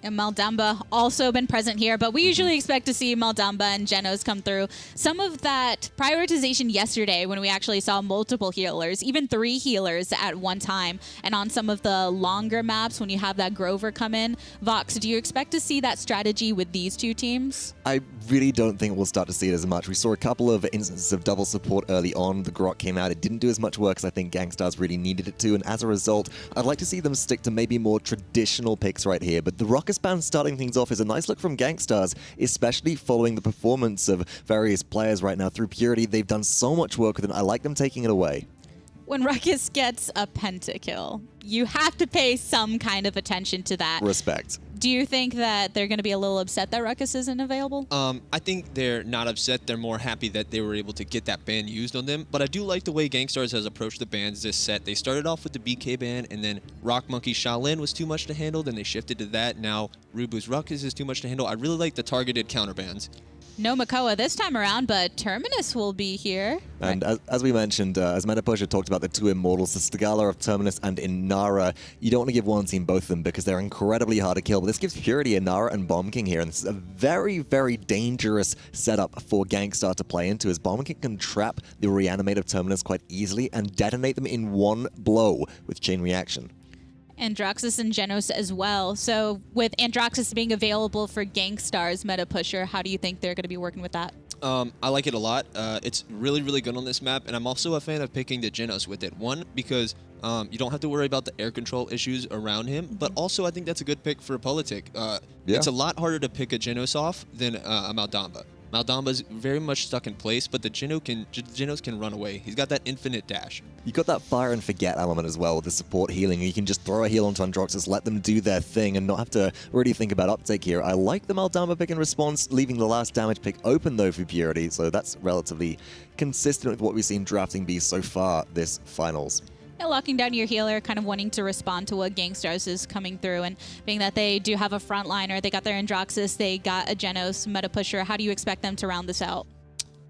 And Maldamba also been present here, but we usually expect to see Maldamba and Genos come through. Some of that prioritization yesterday when we actually saw multiple healers, even 3 healers at one time, and on some of the longer maps when you have that Grover come in. Vox, do you expect to see that strategy with these 2 teams? I really don't think we'll start to see it as much. We saw a couple of instances of double support early on. The Grok came out. It didn't do as much work as I think Gankstars really needed it to, and as a result, I'd like to see them stick to maybe more traditional picks right here. But the Ruckus ban starting things off is a nice look from Gankstars, especially following the performance of various players right now through Purity. They've done so much work with it. I like them taking it away. When Ruckus gets a pentakill, you have to pay some kind of attention to that. Respect. Do you think that they're going to be a little upset that Ruckus isn't available? I think they're not upset. They're more happy that they were able to get that ban used on them. But I do like the way Gankstars has approached the bans this set. They started off with the BK ban, and then rockmonkey Shaolin was too much to handle. Then they shifted to that. Now RuBBu's Ruckus is too much to handle. I really like the targeted counter bans. No Makoa this time around, but Terminus will be here. And as we mentioned, as Metapusher talked about the two immortals, the Stigala of Terminus and Inara, you don't want to give one team both of them because they're incredibly hard to kill. But this gives Purity, Inara, and Bomb King here. And this is a very, very dangerous setup for Gangstar to play into, as Bomb King can trap the Reanimate of Terminus quite easily and detonate them in one blow with Chain Reaction. Androxus and Genos as well. So with Androxus being available for Gankstars Metapusher, how do you think they're going to be working with that? I like it a lot. It's really, really good on this map, and I'm also a fan of picking the Genos with it. One, because you don't have to worry about the air control issues around him, but also I think that's a good pick for Politic. It's a lot harder to pick a Genos off than a Maldamba. Maldamba's very much stuck in place, but the Genos can run away. He's got that infinite dash. You got that fire and forget element as well with the support healing. You can just throw a heal onto Androxus, let them do their thing, and not have to really think about uptake here. I like the Maldamba pick in response, leaving the last damage pick open though for Purity, so that's relatively consistent with what we've seen drafting be so far this finals. Locking down your healer, kind of wanting to respond to what Gankstars is coming through, and being that they do have a frontliner, they got their Androxus, they got a Genos Metapusher. How do you expect them to round this out?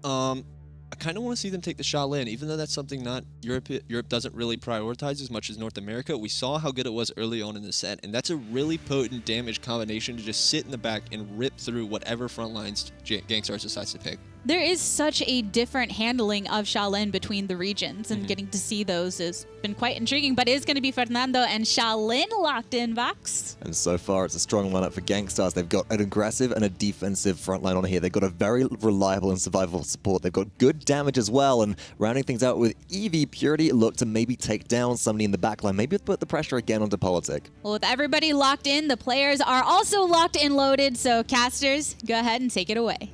I kind of want to see them take the Shaolin, even though that's something not Europe doesn't really prioritize as much as North America. We saw how good it was early on in the set, and that's a really potent damage combination to just sit in the back and rip through whatever front lines Gankstars decides to pick. There is such a different handling of Shaolin between the regions, and getting to see those has been quite intriguing, but it is going to be Fernando and Shaolin locked in, Vox. And so far, it's a strong lineup for Gankstars. They've got an aggressive and a defensive front line on here. They've got a very reliable and survivable support. They've got good damage as well, and rounding things out with Eevee, Purity look to maybe take down somebody in the backline, maybe put the pressure again onto Politic. Well, with everybody locked in, the players are also locked and loaded, so casters, go ahead and take it away.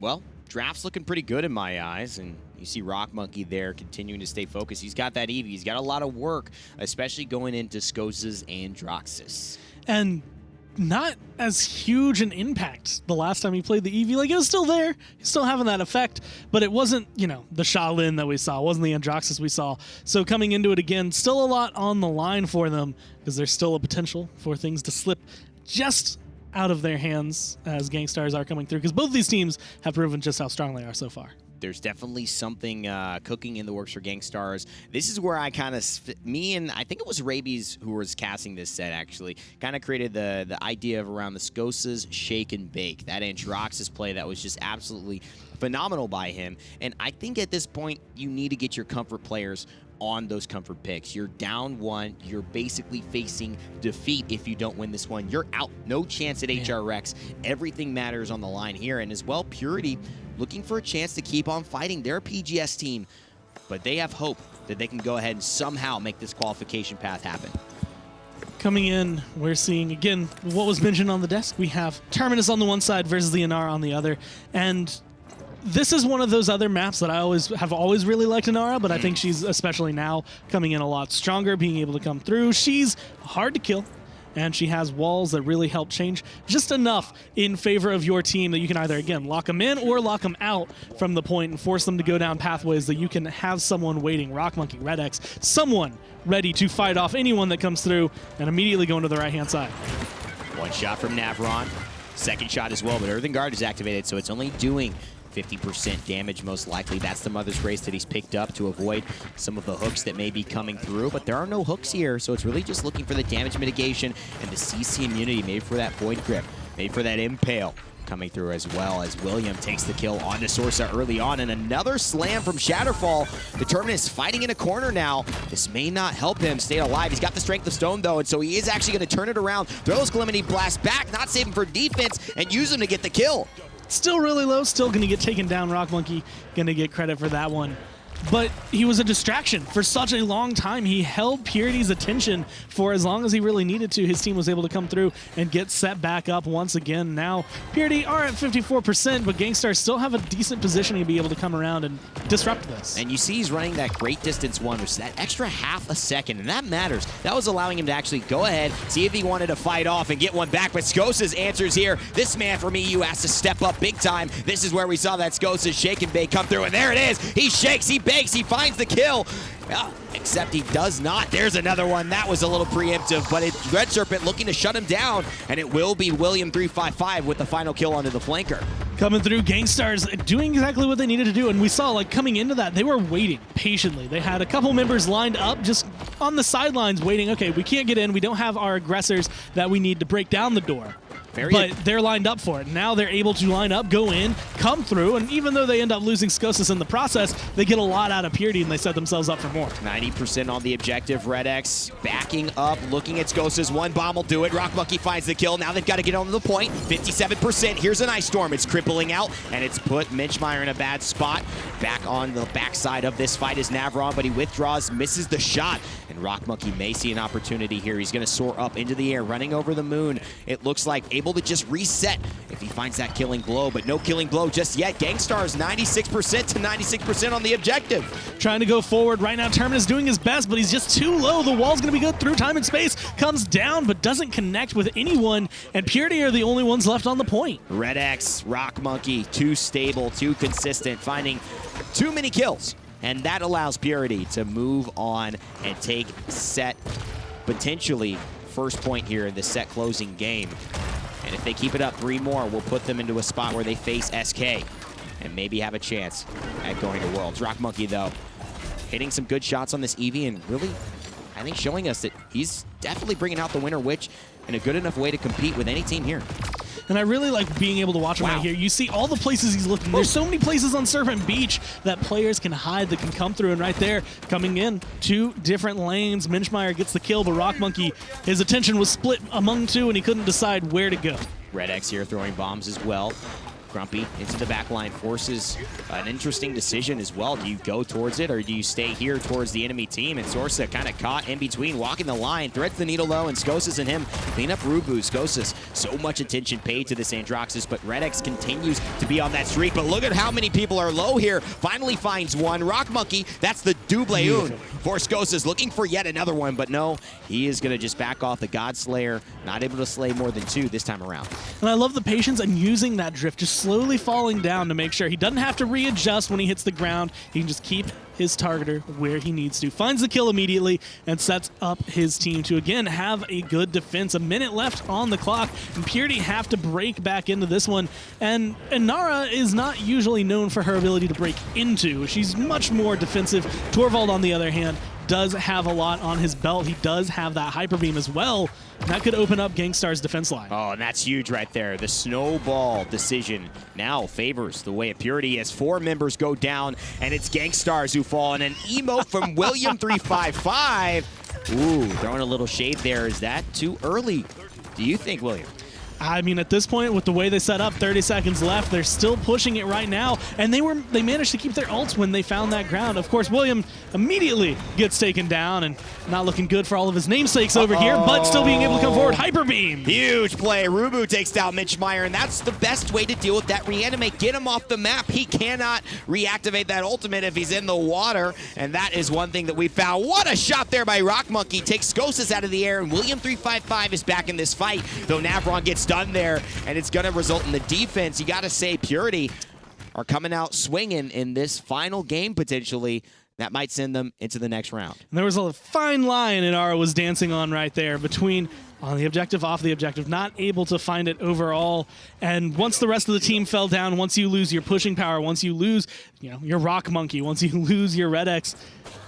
Well, draft's looking pretty good in my eyes, and you see rockmonkey there continuing to stay focused. He's got that Eevee. He's got a lot of work, especially going into Skosas and Androxus. And not as huge an impact the last time he played the Eevee. Like, it was still there. He's still having that effect, but it wasn't, the Shaolin that we saw. It wasn't the Androxus we saw. So coming into it again, still a lot on the line for them, because there's still a potential for things to slip just out of their hands as Gankstars are coming through, because both these teams have proven just how strong they are so far. There's definitely something cooking in the works for Gankstars. This is where I kind of, me and I think it was RuBBu who was casting this set actually, kind of created the idea of around the Skosas shake and bake. That Androxus play that was just absolutely phenomenal by him. And I think at this point, you need to get your comfort players on those comfort picks. You're down one. You're basically facing defeat if you don't win this one. You're out. No chance at HRX. Everything matters on the line here. And as well, Purity looking for a chance to keep on fighting their PGS team. But they have hope that they can go ahead and somehow make this qualification path happen. Coming in, we're seeing, again, what was mentioned on the desk. We have Terminus on the one side versus the Inara on the other. And this is one of those other maps that I have always really liked Inara, but I think she's especially now coming in a lot stronger, being able to come through. She's hard to kill, and she has walls that really help change just enough in favor of your team that you can either, again, lock them in or lock them out from the point and force them to go down pathways that you can have someone waiting, rockmonkey, Red X, someone ready to fight off anyone that comes through and immediately go into the right-hand side. One shot from Navron, second shot as well, but Earthen Guard is activated, so it's only doing 50% damage most likely. That's the Mother's Grace that he's picked up to avoid some of the hooks that may be coming through, but there are no hooks here, so it's really just looking for the damage mitigation and the CC immunity made for that Void Grip, made for that Impale coming through, as well as William takes the kill onto Sorsa early on, and another slam from Shatterfall. The Terminus fighting in a corner now. This may not help him stay alive. He's got the Strength of Stone though, and so he is actually going to turn it around, throw his Calamity Blast back, not save him for defense, and use him to get the kill. Still really low, still going to get taken down. rockmonkey going to get credit for that one. But he was a distraction for such a long time. He held Purity's attention for as long as he really needed to. His team was able to come through and get set back up once again. Now, Purity are at 54%, but Gankstars still have a decent positioning to be able to come around and disrupt this. And you see he's running that great distance one, which is that extra half a second, and that matters. That was allowing him to actually go ahead, see if he wanted to fight off and get one back, but Skosas answers here. This man from EU has to step up big time. This is where we saw that Skosas shake and bake come through, and there it is. He shakes, he bakes, he finds the kill. Well, except he does not. There's another one. That was a little preemptive, but it's Red Serpent looking to shut him down, and it will be William355 with the final kill onto the flanker. Coming through, Gankstars doing exactly what they needed to do, and we saw, like, coming into that, they were waiting patiently. They had a couple members lined up just on the sidelines waiting. Okay, we can't get in. We don't have our aggressors that we need to break down the door. But they're lined up for it. Now they're able to line up, go in, come through, and even though they end up losing Skosas in the process, they get a lot out of Purity and they set themselves up for more. 90% on the objective. Red X backing up, looking at Skosas. One bomb will do it. rockmonkey finds the kill. Now they've got to get on the point. 57%. Here's an Ice Storm. It's crippling out, and it's put Minchmeyer in a bad spot. Back on the backside of this fight is Navron, but he withdraws, misses the shot, and rockmonkey may see an opportunity here. He's going to soar up into the air, running over the moon. It looks like able to just reset if he finds that killing blow, but no killing blow just yet. Gankstars 96% to 96% on the objective. Trying to go forward right now. Terminus doing his best, but he's just too low. The wall's going to be good through time and space. Comes down, but doesn't connect with anyone, and Purity are the only ones left on the point. Red X, rockmonkey, too stable, too consistent, finding too many kills. And that allows Purity to move on and take set, potentially first point here in the set closing game. And if they keep it up 3 more, we'll put them into a spot where they face SK and maybe have a chance at going to Worlds. rockmonkey, though, hitting some good shots on this Eevee and really, I think, showing us that he's definitely bringing out the Winter Witch in a good enough way to compete with any team here. And I really like being able to watch him right here. You see all the places he's looking. There's so many places on Serpent Beach that players can hide, that can come through. And right there, coming in, 2 different lanes. Minchmeyer gets the kill, but rockmonkey, his attention was split among 2, and he couldn't decide where to go. Red X here throwing bombs as well. Grumpy into the back line forces an interesting decision as well. Do you go towards it, or do you stay here towards the enemy team? And Sorsa kind of caught in between, walking the line, threads the needle low, and Skosas and him clean up RuBBu. Skosas, so much attention paid to this Androxus, but Red X continues to be on that streak. But look at how many people are low here. Finally finds one. rockmonkey, that's the double un for Skosas, looking for yet another one, but no, he is going to just back off the Godslayer, not able to slay more than 2 this time around. And I love the patience and using that drift, just slowly falling down to make sure he doesn't have to readjust when he hits the ground. He can just keep his targeter where he needs to. Finds the kill immediately and sets up his team to, again, have a good defense. A minute left on the clock, and Purity have to break back into this one. And Nara is not usually known for her ability to break into. She's much more defensive. Torvald, on the other hand, does have a lot on his belt. He does have that Hyper Beam as well. And that could open up Gankstars' defense line. Oh, and that's huge right there. The snowball decision now favors the way of Purity as 4 members go down, and it's Gankstars who fall. And an emote from William355. Ooh, throwing a little shade there. Is that too early, do you think, William? I mean, at this point, with the way they set up, 30 seconds left, they're still pushing it right now, and they managed to keep their ults when they found that ground. Of course, William immediately gets taken down, and not looking good for all of his namesakes over here, but still being able to come forward. Hyper Beam! Huge play. RuBBu takes down Minchmeyer, and that's the best way to deal with that reanimate. Get him off the map. He cannot reactivate that ultimate if he's in the water, and that is one thing that we found. What a shot there by rockmonkey. Takes Skosas out of the air, and William355 is back in this fight, though Navron gets done there, and it's going to result in the defense. You got to say Purity are coming out swinging in this final game potentially. That might send them into the next round. And there was a fine line Inara was dancing on right there between on the objective, off the objective, not able to find it overall. And once the rest of the team fell down, once you lose your pushing power, once you lose, your rockmonkey, once you lose your Red X,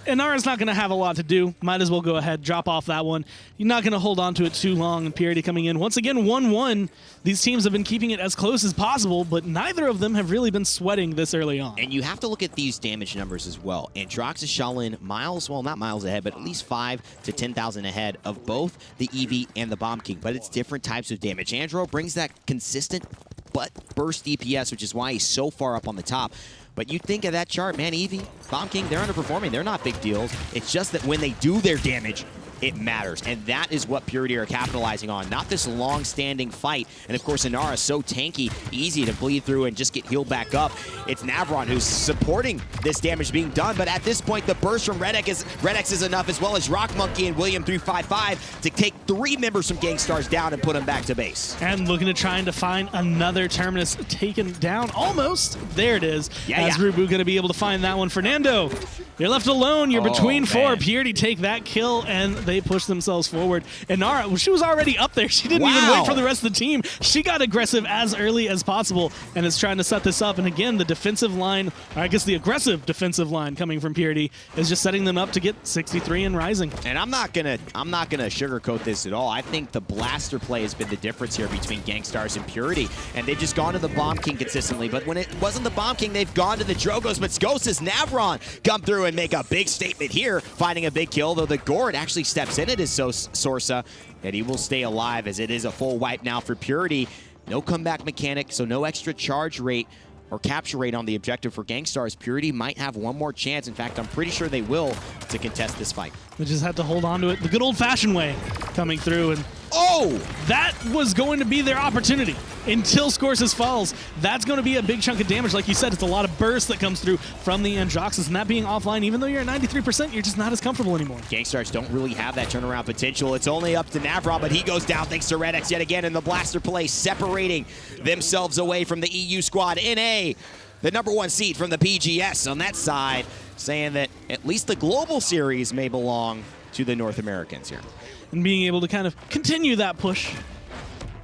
Inara's not going to have a lot to do. Might as well go ahead, drop off that one. You're not going to hold on to it too long. And Purity coming in. Once again, 1-1. These teams have been keeping it as close as possible, but neither of them have really been sweating this early on. And you have to look at these damage numbers as well. Androxus Shaolin miles, well, not miles ahead, but at least 5 to 10,000 ahead of both the Eevee and the Bomb King. But it's different types of damage. Andro brings that consistent but burst DPS, which is why he's so far up on the top. But you think of that chart, man, Eevee, Bomb King, they're underperforming. They're not big deals. It's just that when they do their damage, it matters. And that is what Purity are capitalizing on, not this long-standing fight. And of course, Inara so tanky, easy to bleed through and just get healed back up. It's Navron who's supporting this damage being done, but at this point, the burst from Red X is enough, as well as rockmonkey and William355 to take 3 members from Gankstars down and put them back to base. And looking to trying to find another Terminus taken down. Almost. There it is. As RuBBu going to be able to find that one. Fernando, you're left alone. You're between 4. Purity take that kill, and they push themselves forward. And Nara, well, she was already up there. She didn't even wait for the rest of the team. She got aggressive as early as possible and is trying to set this up. And again, the defensive line, or I guess the aggressive defensive line coming from Purity is just setting them up to get 63 and rising. And I'm not gonna sugarcoat this at all. I think the blaster play has been the difference here between Gankstars and Purity, and they've just gone to the Bomb King consistently. But when it wasn't the Bomb King, they've gone to the Drogos. But Skosas, Navron come through and make a big statement here, finding a big kill, though the Gourd actually steps in. It is Sorsa, and he will stay alive as it is a full wipe now for Purity. No comeback mechanic, so no extra charge rate or capture rate on the objective for Gankstars. Purity might have one more chance. In fact, I'm pretty sure they will to contest this fight. They just had to hold on to it the good old-fashioned way, coming through. And that was going to be their opportunity until Skosas falls. That's going to be a big chunk of damage. Like you said, it's a lot of burst that comes through from the Androxus, and that being offline, even though you're at 93%, you're just not as comfortable anymore. Gankstars don't really have that turnaround potential. It's only up to Navron, but he goes down thanks to Red X yet again in the blaster play, separating themselves away from the EU squad. NA, the #1 seed from the PGS on that side, saying that at least the global series may belong to the North Americans here. And being able to kind of continue that push,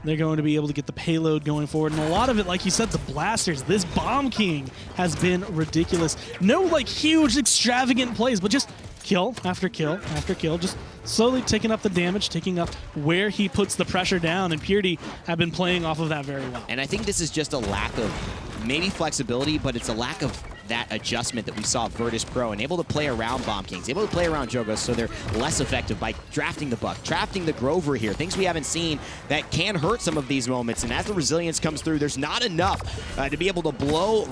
they're going to be able to get the payload going forward. And a lot of it, like you said, the blasters. This Bomb King has been ridiculous. No, like, huge, extravagant plays, but just kill after kill after kill, just slowly taking up the damage, taking up where he puts the pressure down, and Purity have been playing off of that very well. And I think this is just a lack of maybe flexibility, but it's a lack of that adjustment that we saw Virtus Pro, and able to play around Bomb Kings, able to play around Drogos, so they're less effective by drafting the Buck, drafting the Grover here, things we haven't seen that can hurt some of these moments. And as the resilience comes through, there's not enough to be able to blow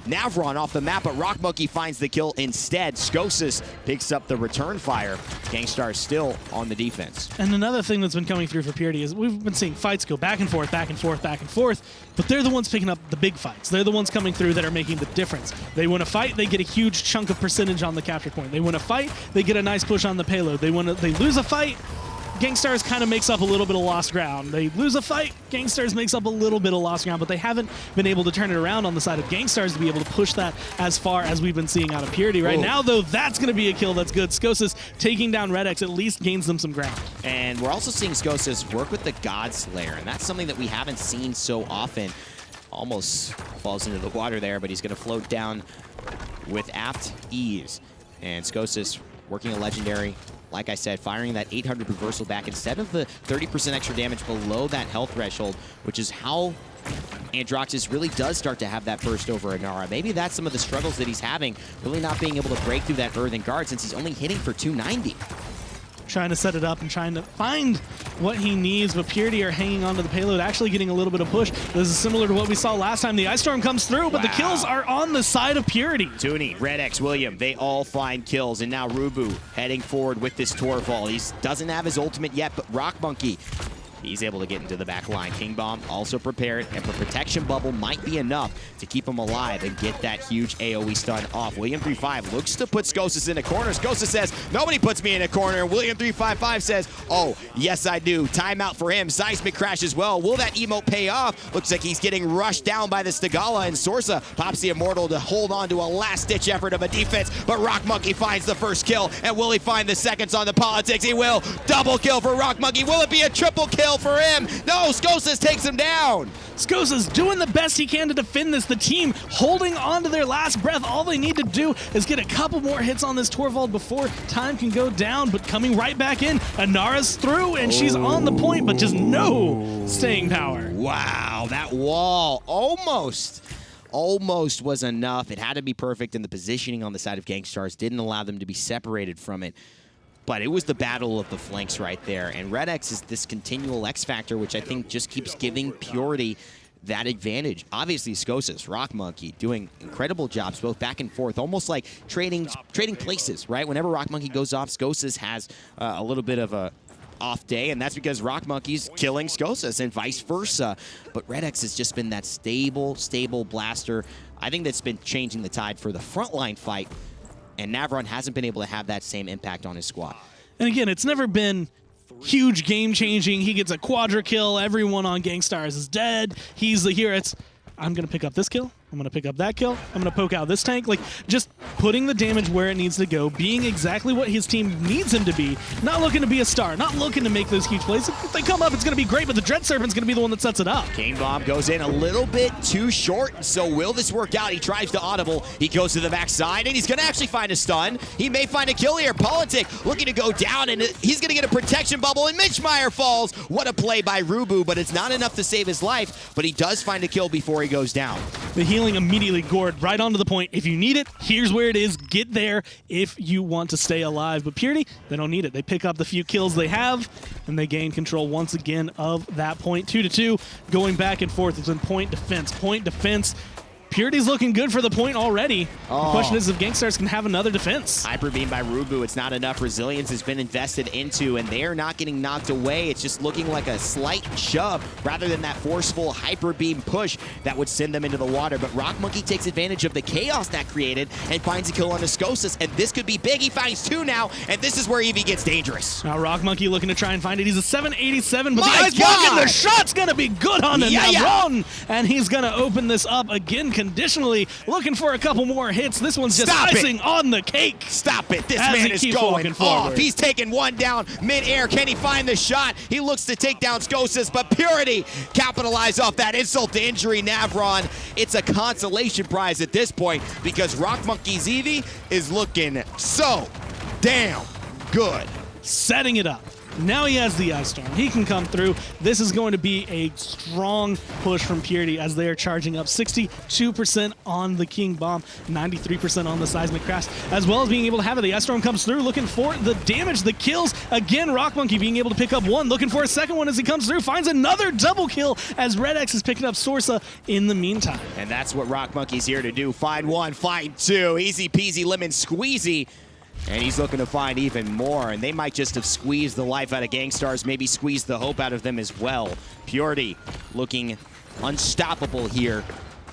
Navron off the map, but rockmonkey finds the kill instead. Skosas picks up the return fire. Gankstars still on the defense. And another thing that's been coming through for Purity is we've been seeing fights go back and forth, back and forth, back and forth, but they're the ones picking up the big fights. They're the ones coming through that are making the difference. They win a fight, they get a huge chunk of percentage on the capture point. They win a fight, they get a nice push on the payload. They lose a fight, Gankstars kind of makes up a little bit of lost ground. They lose a fight, Gankstars makes up a little bit of lost ground, but they haven't been able to turn it around on the side of Gankstars to be able to push that as far as we've been seeing out of Purity. Right now, though, that's going to be a kill that's good. Skosas taking down Red X at least gains them some ground. And we're also seeing Skosas work with the God Slayer, and that's something that we haven't seen so often. Almost falls into the water there, but he's going to float down with apt ease. And Skosas working a legendary. Like I said, firing that 800 reversal back instead of the 30% extra damage below that health threshold, which is how Androxus really does start to have that burst over Inara. Maybe that's some of the struggles that he's having, really not being able to break through that earthen guard since he's only hitting for 290. Trying to set it up and trying to find what he needs, but Purity are hanging onto the payload, actually getting a little bit of push. This is similar to what we saw last time. The Ice Storm comes through, but the kills are on the side of Purity. Tooney, Red X, William, they all find kills, and now RuBBu heading forward with this Torval. He doesn't have his ultimate yet, but rockmonkey, he's able to get into the back line. King Bomb also prepared, and the protection bubble might be enough to keep him alive and get that huge AoE stun off. William355 looks to put Skosas in a corner. Skosas says, nobody puts me in a corner. And William355 says, oh, yes, I do. Timeout for him. Seismic crash as well. Will that emote pay off? Looks like he's getting rushed down by the Stigala, and Sorsa pops the Immortal to hold on to a last-ditch effort of a defense, but rockmonkey finds the first kill, and will he find the seconds on the Politics? He will. Double kill for rockmonkey. Will it be a triple kill for him? No, Skosas takes him down. Skosas doing the best he can to defend this. The team holding on to their last breath. All they need to do is get a couple more hits on this Torvald before time can go down, but coming right back in. Inara's through, and she's on the point, but just no staying power. Wow, that wall almost was enough. It had to be perfect, and the positioning on the side of Gankstars didn't allow them to be separated from it. But it was the battle of the flanks right there. And Red X is this continual X factor, which I think just keeps giving Purity that advantage. Obviously, Skosas, rockmonkey, doing incredible jobs, both back and forth, almost like trading places, right? Whenever rockmonkey goes off, Skosas has a little bit of a off day, and that's because rockmonkey's killing Skosas and vice versa. But RuBBu has just been that stable blaster. I think that's been changing the tide for the frontline fight, and Navron hasn't been able to have that same impact on his squad. And again, it's never been huge game-changing. He gets a quadra kill. Everyone on Gankstars is dead. He's the hero. I'm going to pick up this kill. I'm going to pick up that kill. I'm going to poke out this tank. Like, just putting the damage where it needs to go, being exactly what his team needs him to be, not looking to be a star, not looking to make those huge plays. If they come up, it's going to be great, but the Dread Serpent's going to be the one that sets it up. King Bomb goes in a little bit too short, so will this work out? He tries to audible. He goes to the backside, and he's going to actually find a stun. He may find a kill here. Politic looking to go down, and he's going to get a protection bubble, and Mitchmeyer falls. What a play by RuBBu, but it's not enough to save his life, but he does find a kill before he goes down. The healing immediately gored right onto the point. If you need it, here's where it is. Get there if you want to stay alive. But Purity, they don't need it. They pick up the few kills they have, and they gain control once again of that point. 2-2, going back and forth. It's been point defense, point defense. Purity's looking good for the point already. The question is if Gankstars can have another defense. Hyper Beam by RuBBu, it's not enough. Resilience has been invested into, and they are not getting knocked away. It's just looking like a slight shove rather than that forceful Hyper Beam push that would send them into the water. But rockmonkey takes advantage of the chaos that created and finds a kill on the Skosas, and this could be big. He finds two now, and this is where Eevee gets dangerous. Now rockmonkey looking to try and find it. He's a 787, but My the ice block and the shot's going to be good on the Navron, and he's going to open this up again conditionally, looking for a couple more hits. This one's just icing on the cake. Stop it. This man is going off. He's taking one down mid-air. Can he find the shot? He looks to take down Skosas, but Purity capitalize off that insult to injury. Navron, it's a consolation prize at this point because rockmonkey's Eevee is looking so damn good. Setting it up. Now he has the Ice Storm. He can come through. This is going to be a strong push from Purity as they are charging up 62% on the King Bomb, 93% on the Seismic Crash, as well as being able to have it. The Ice Storm comes through, looking for the damage, the kills. Again, rockmonkey being able to pick up one, looking for a second one as he comes through, finds another double kill as RuBBu is picking up Sorsa in the meantime. And that's what rockmonkey's here to do. Find one, find two. Easy peasy lemon squeezy. And he's looking to find even more, and they might just have squeezed the life out of Gankstars, maybe squeezed the hope out of them as well. Purity looking unstoppable here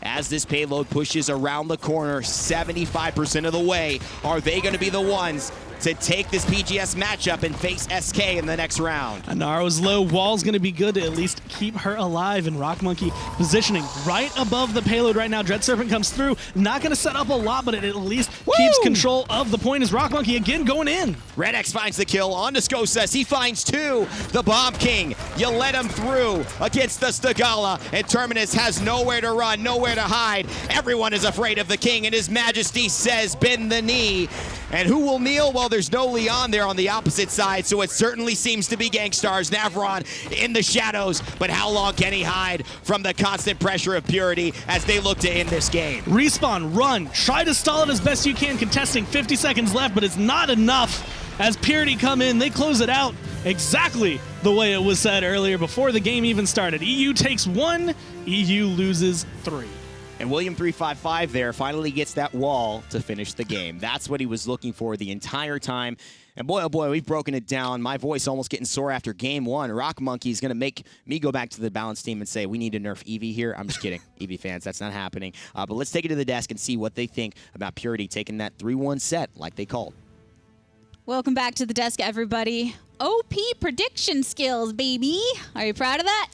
as this payload pushes around the corner 75% of the way. Are they going to be the ones to take this PGS matchup and face SK in the next round? Anaro's low wall's going to be good to at least keep her alive, and rockmonkey positioning right above the payload right now. Dread Serpent comes through, not going to set up a lot, but it at least keeps control of the point as rockmonkey again going in. RuBBu finds the kill on to Skosas. He finds two. The Bomb King, you let him through against the Stagala, and Terminus has nowhere to run, nowhere to hide. Everyone is afraid of the king, and his majesty says bend the knee. And who will kneel? Well, there's no Leon there on the opposite side, so it certainly seems to be Gankstars. Navron in the shadows, but how long can he hide from the constant pressure of Purity as they look to end this game? Respawn, run, try to stall it as best you can, contesting 50 seconds left, but it's not enough. As Purity come in, they close it out exactly the way it was said earlier before the game even started. EU takes one, EU loses three. And William 355 there finally gets that wall to finish the game. That's what he was looking for the entire time. And boy, oh boy, we've broken it down. My voice almost getting sore after game one. rockmonkey is going to make me go back to the balance team and say, we need to nerf Eevee here. I'm just kidding, Eevee fans. That's not happening. But let's take it to the desk and see what they think about Purity taking that 3-1 set like they called. Welcome back to the desk, everybody. OP prediction skills, baby. Are you proud of that?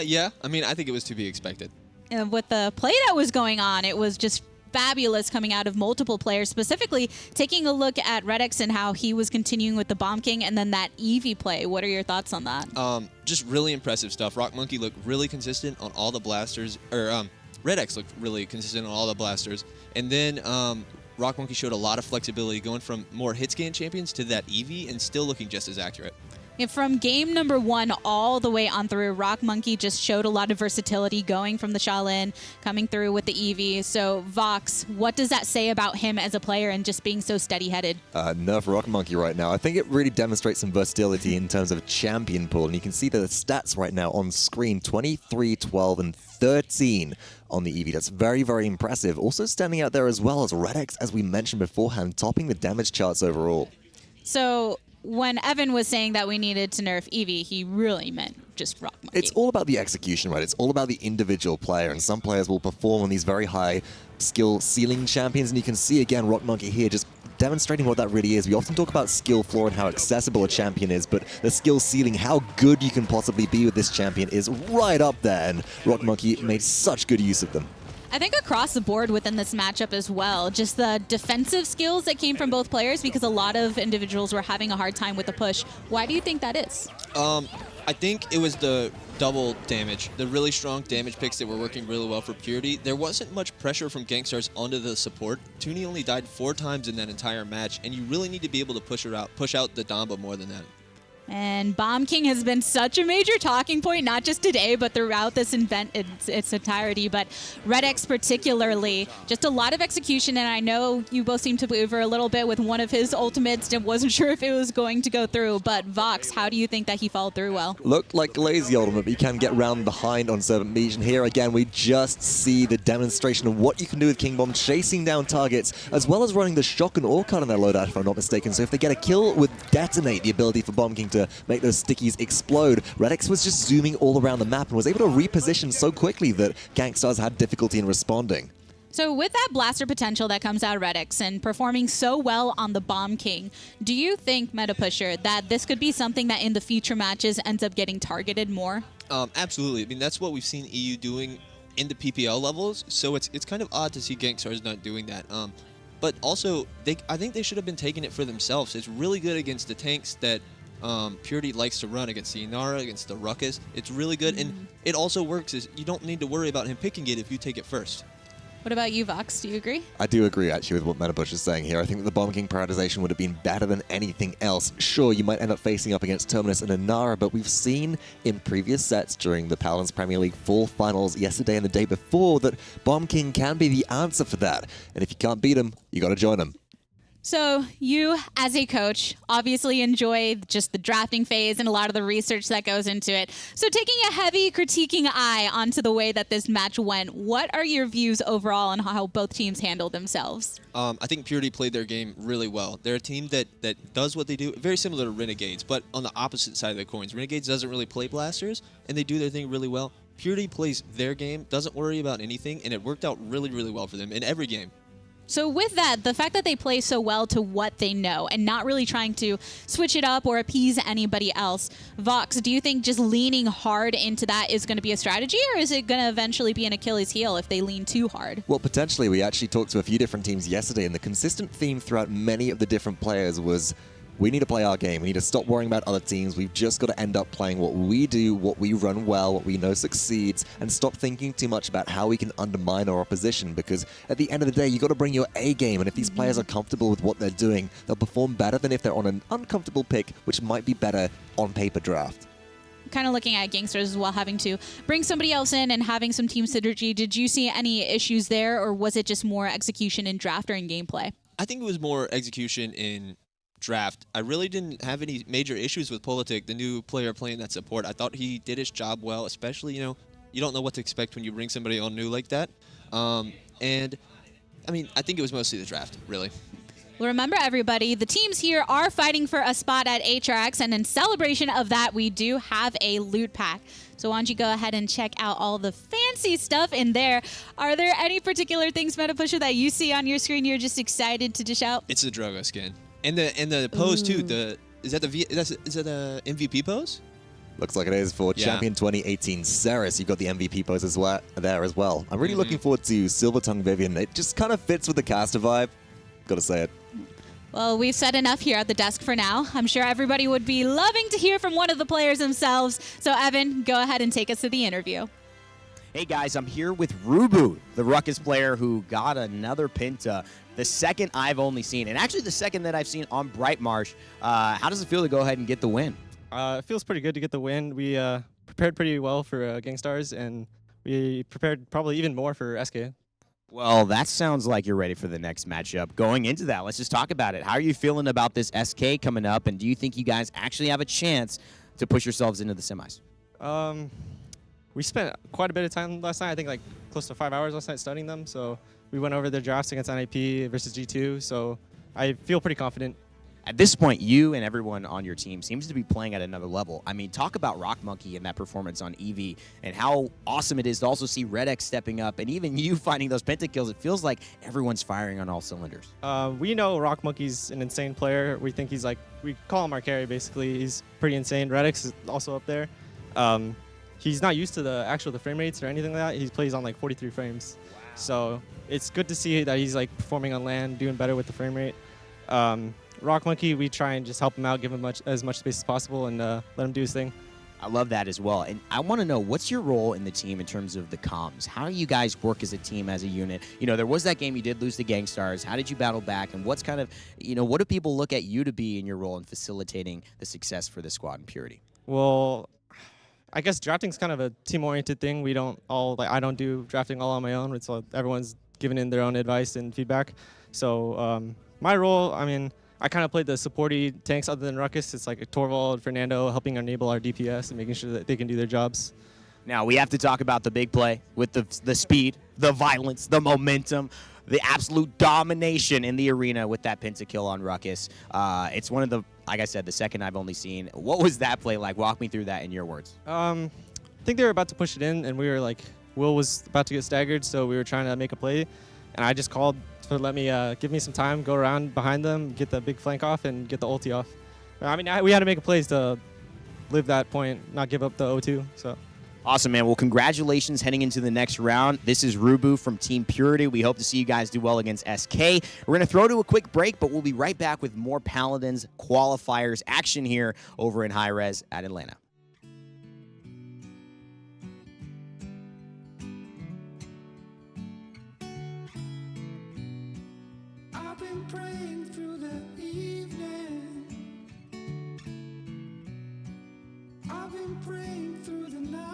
Yeah. I mean, I think it was to be expected. With the play that was going on, it was just fabulous coming out of multiple players, specifically taking a look at RuBBu and how he was continuing with the Bomb King and then that Eevee play. What are your thoughts on that? Just really impressive stuff. rockmonkey looked really consistent on all the blasters, or RuBBu looked really consistent on all the blasters. And then rockmonkey showed a lot of flexibility going from more hit scan champions to that Eevee and still looking just as accurate. From game number 1 all the way on through, rockmonkey just showed a lot of versatility going from the Shaolin, coming through with the Eevee. So, Vox, what does that say about him as a player and just being so steady-headed? Nerf rockmonkey right now. I think it really demonstrates some versatility in terms of champion pool. And you can see the stats right now on screen, 23, 12, and 13 on the Eevee. That's very, very impressive. Also standing out there as well as RuBBu, as we mentioned beforehand, topping the damage charts overall. So, when Evan was saying that we needed to nerf Eevee, he really meant just rockmonkey. It's all about the execution, right? It's all about the individual player, and some players will perform on these very high skill ceiling champions, and you can see again rockmonkey here just demonstrating what that really is. We often talk about skill floor and how accessible a champion is, but the skill ceiling, how good you can possibly be with this champion, is right up there, and rockmonkey made such good use of them. I think across the board within this matchup as well, just the defensive skills that came from both players, because a lot of individuals were having a hard time with the push. Why do you think that is? I think it was the double damage, the really strong damage picks that were working really well for Purity. There wasn't much pressure from Gankstars onto the support. Tooney only died 4 times in that entire match, and you really need to be able to push out the Damba more than that. And Bomb King has been such a major talking point, not just today, but throughout this event in its entirety. But RuBBu particularly, just a lot of execution. And I know you both seem to waver a little bit with one of his ultimates and wasn't sure if it was going to go through. But Vox, how do you think that he followed through well? Looked like a lazy ultimate, but you can get round behind on Servant Mage. And here again, we just see the demonstration of what you can do with King Bomb, chasing down targets, as well as running the shock and ore cut on their loadout, if I'm not mistaken. So if they get a kill with Detonate, the ability for Bomb King to make those stickies explode, RuBBu was just zooming all around the map and was able to reposition so quickly that Gankstars had difficulty in responding. So with that blaster potential that comes out of RuBBu and performing so well on the Bomb King, do you think, Meta Pusher, that this could be something that in the future matches ends up getting targeted more? Absolutely. I mean, that's what we've seen EU doing in the PPL levels, so it's kind of odd to see Gankstars not doing that. But also, I think they should have been taking it for themselves. It's really good against the tanks that Purity likes to run, against the Inara, against the Ruckus. It's really good, and it also works. You don't need to worry about him picking it if you take it first. What about you, Vox? Do you agree? I do agree, actually, with what Metabush is saying here. I think that the Bomb King prioritization would have been better than anything else. Sure, you might end up facing up against Terminus and Inara, but we've seen in previous sets during the Paladins Premier League Fall Finals yesterday and the day before that Bomb King can be the answer for that. And if you can't beat him, you got to join him. So you, as a coach, obviously enjoy just the drafting phase and a lot of the research that goes into it. So taking a heavy critiquing eye onto the way that this match went, what are your views overall on how both teams handled themselves? I think Purity played their game really well. They're a team that does what they do, very similar to Renegades, but on the opposite side of the coins. Renegades doesn't really play blasters, and they do their thing really well. Purity plays their game, doesn't worry about anything, and it worked out really, really well for them in every game. So with that, the fact that they play so well to what they know and not really trying to switch it up or appease anybody else, Vox, do you think just leaning hard into that is going to be a strategy, or is it going to eventually be an Achilles heel if they lean too hard? Well, potentially. We actually talked to a few different teams yesterday, and the consistent theme throughout many of the different players was, we need to play our game. We need to stop worrying about other teams. We've just got to end up playing what we do, what we run well, what we know succeeds, and stop thinking too much about how we can undermine our opposition, because at the end of the day, you got to bring your A game, and if these players are comfortable with what they're doing, they'll perform better than if they're on an uncomfortable pick, which might be better on paper draft. Kind of looking at Gankstars as well, having to bring somebody else in and having some team synergy. Did you see any issues there, or was it just more execution in draft or in gameplay? I think it was more execution in draft. I really didn't have any major issues with Politic, the new player playing that support. I thought he did his job well, especially, you don't know what to expect when you bring somebody on new like that. And, I mean, I think it was mostly the draft, really. Well, remember, everybody, the teams here are fighting for a spot at HRX, and in celebration of that, we do have a loot pack. So why don't you go ahead and check out all the fancy stuff in there. Are there any particular things, Meta Pusher, that you see on your screen you're just excited to dish out? It's the Drogo skin. And the pose too. Is that the MVP pose? Looks like it is for Champion 2018 Ceres. You've got the MVP pose as well there as well. I'm really looking forward to Silver Tongue Vivian. It just kind of fits with the caster vibe. Gotta say it. Well, we've said enough here at the desk for now. I'm sure everybody would be loving to hear from one of the players themselves. So Evan, go ahead and take us to the interview. Hey guys, I'm here with RuBBu, the Ruckus player who got another Pinta, the second I've only seen, and actually the second that I've seen on Bright Marsh. How does it feel to go ahead and get the win? It feels pretty good to get the win. We prepared pretty well for Gankstars, and we prepared probably even more for SK. Well, that sounds like you're ready for the next matchup. Going into that, let's just talk about it. How are you feeling about this SK coming up, and do you think you guys actually have a chance to push yourselves into the semis? We spent quite a bit of time last night. I think like close to 5 hours last night studying them. So we went over their drafts against NIP versus G2. So I feel pretty confident. At this point, you and everyone on your team seems to be playing at another level. I mean, talk about rockmonkey and that performance on EV and how awesome it is to also see RedX stepping up and even you finding those pentakills. It feels like everyone's firing on all cylinders. We know rockmonkey's an insane player. We think he's like, we call him our carry basically. He's pretty insane. RedX is also up there. He's not used to the frame rates or anything like that. He plays on like 43 frames. Wow. So it's good to see that he's like performing on land, doing better with the frame rate. rockmonkey, we try and just help him out, give him as much space as possible, and let him do his thing. I love that as well. And I want to know, what's your role in the team in terms of the comms? How do you guys work as a team, as a unit? You know, there was that game you did lose to Gankstars. How did you battle back? And what's kind of, you know, what do people look at you to be in your role in facilitating the success for the squad in Purity? Well, I guess drafting's kind of a team-oriented thing. We don't all, like, I don't do drafting all on my own. It's everyone's giving in their own advice and feedback. So my role, I mean, I kind of played the supporty tanks other than Ruckus. It's like Torvald, Fernando, helping enable our DPS and making sure that they can do their jobs. Now, we have to talk about the big play with the speed, the violence, the momentum, the absolute domination in the arena with that pentakill on Ruckus. It's one of the, like I said, the second I've only seen. What was that play like? Walk me through that in your words. I think they were about to push it in, and we were like, Will was about to get staggered, so we were trying to make a play. And I just called to let me give me some time, go around behind them, get the big flank off, and get the ulti off. I mean, we had to make a play to live that point, not give up the O2. So. Awesome, man. Well, congratulations heading into the next round. This is RuBBu from Team Purity. We hope to see you guys do well against SK. We're going to throw to a quick break, but we'll be right back with more Paladins qualifiers action here over in Hi-Rez at Atlanta. I've been praying through the evening. I've been praying through the night.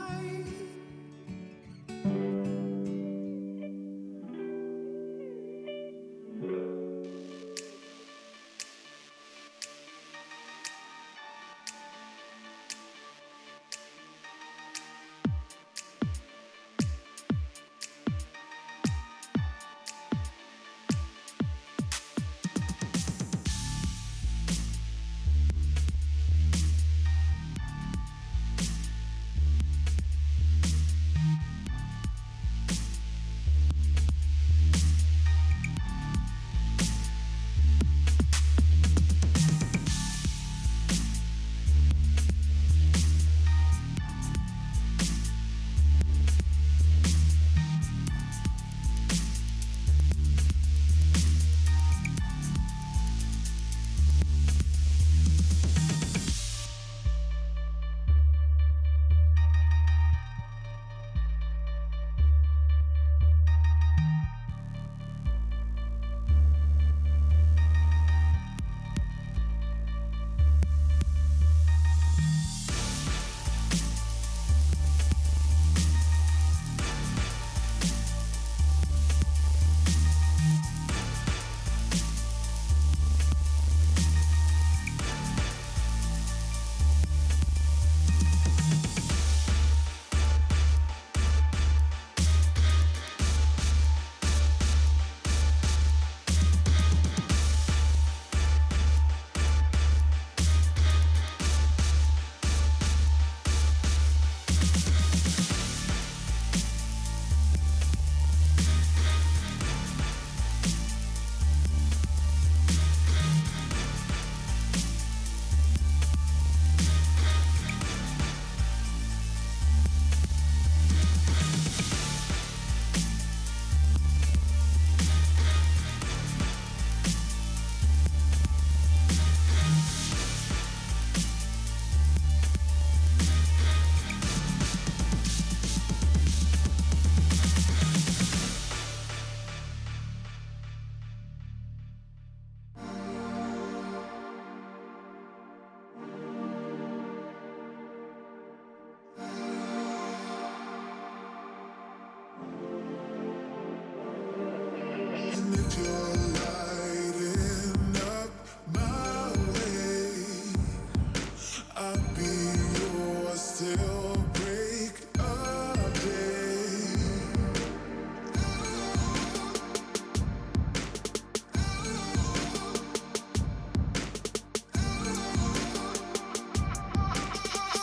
I'll be yours till break of day.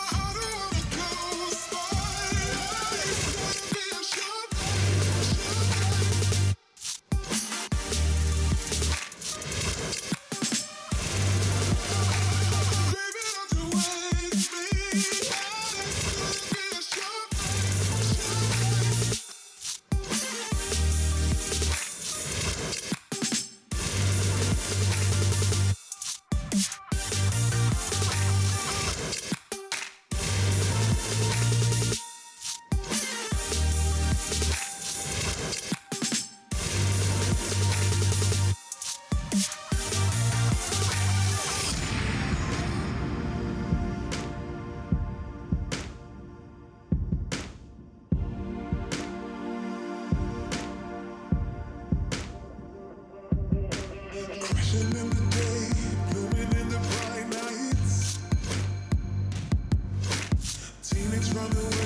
I don't wanna go spotlight. Wanna be a shot. Baby, don't you waste me. Wanna be a shot. Crashing in the day, blooming in the bright nights. Teenage runaway.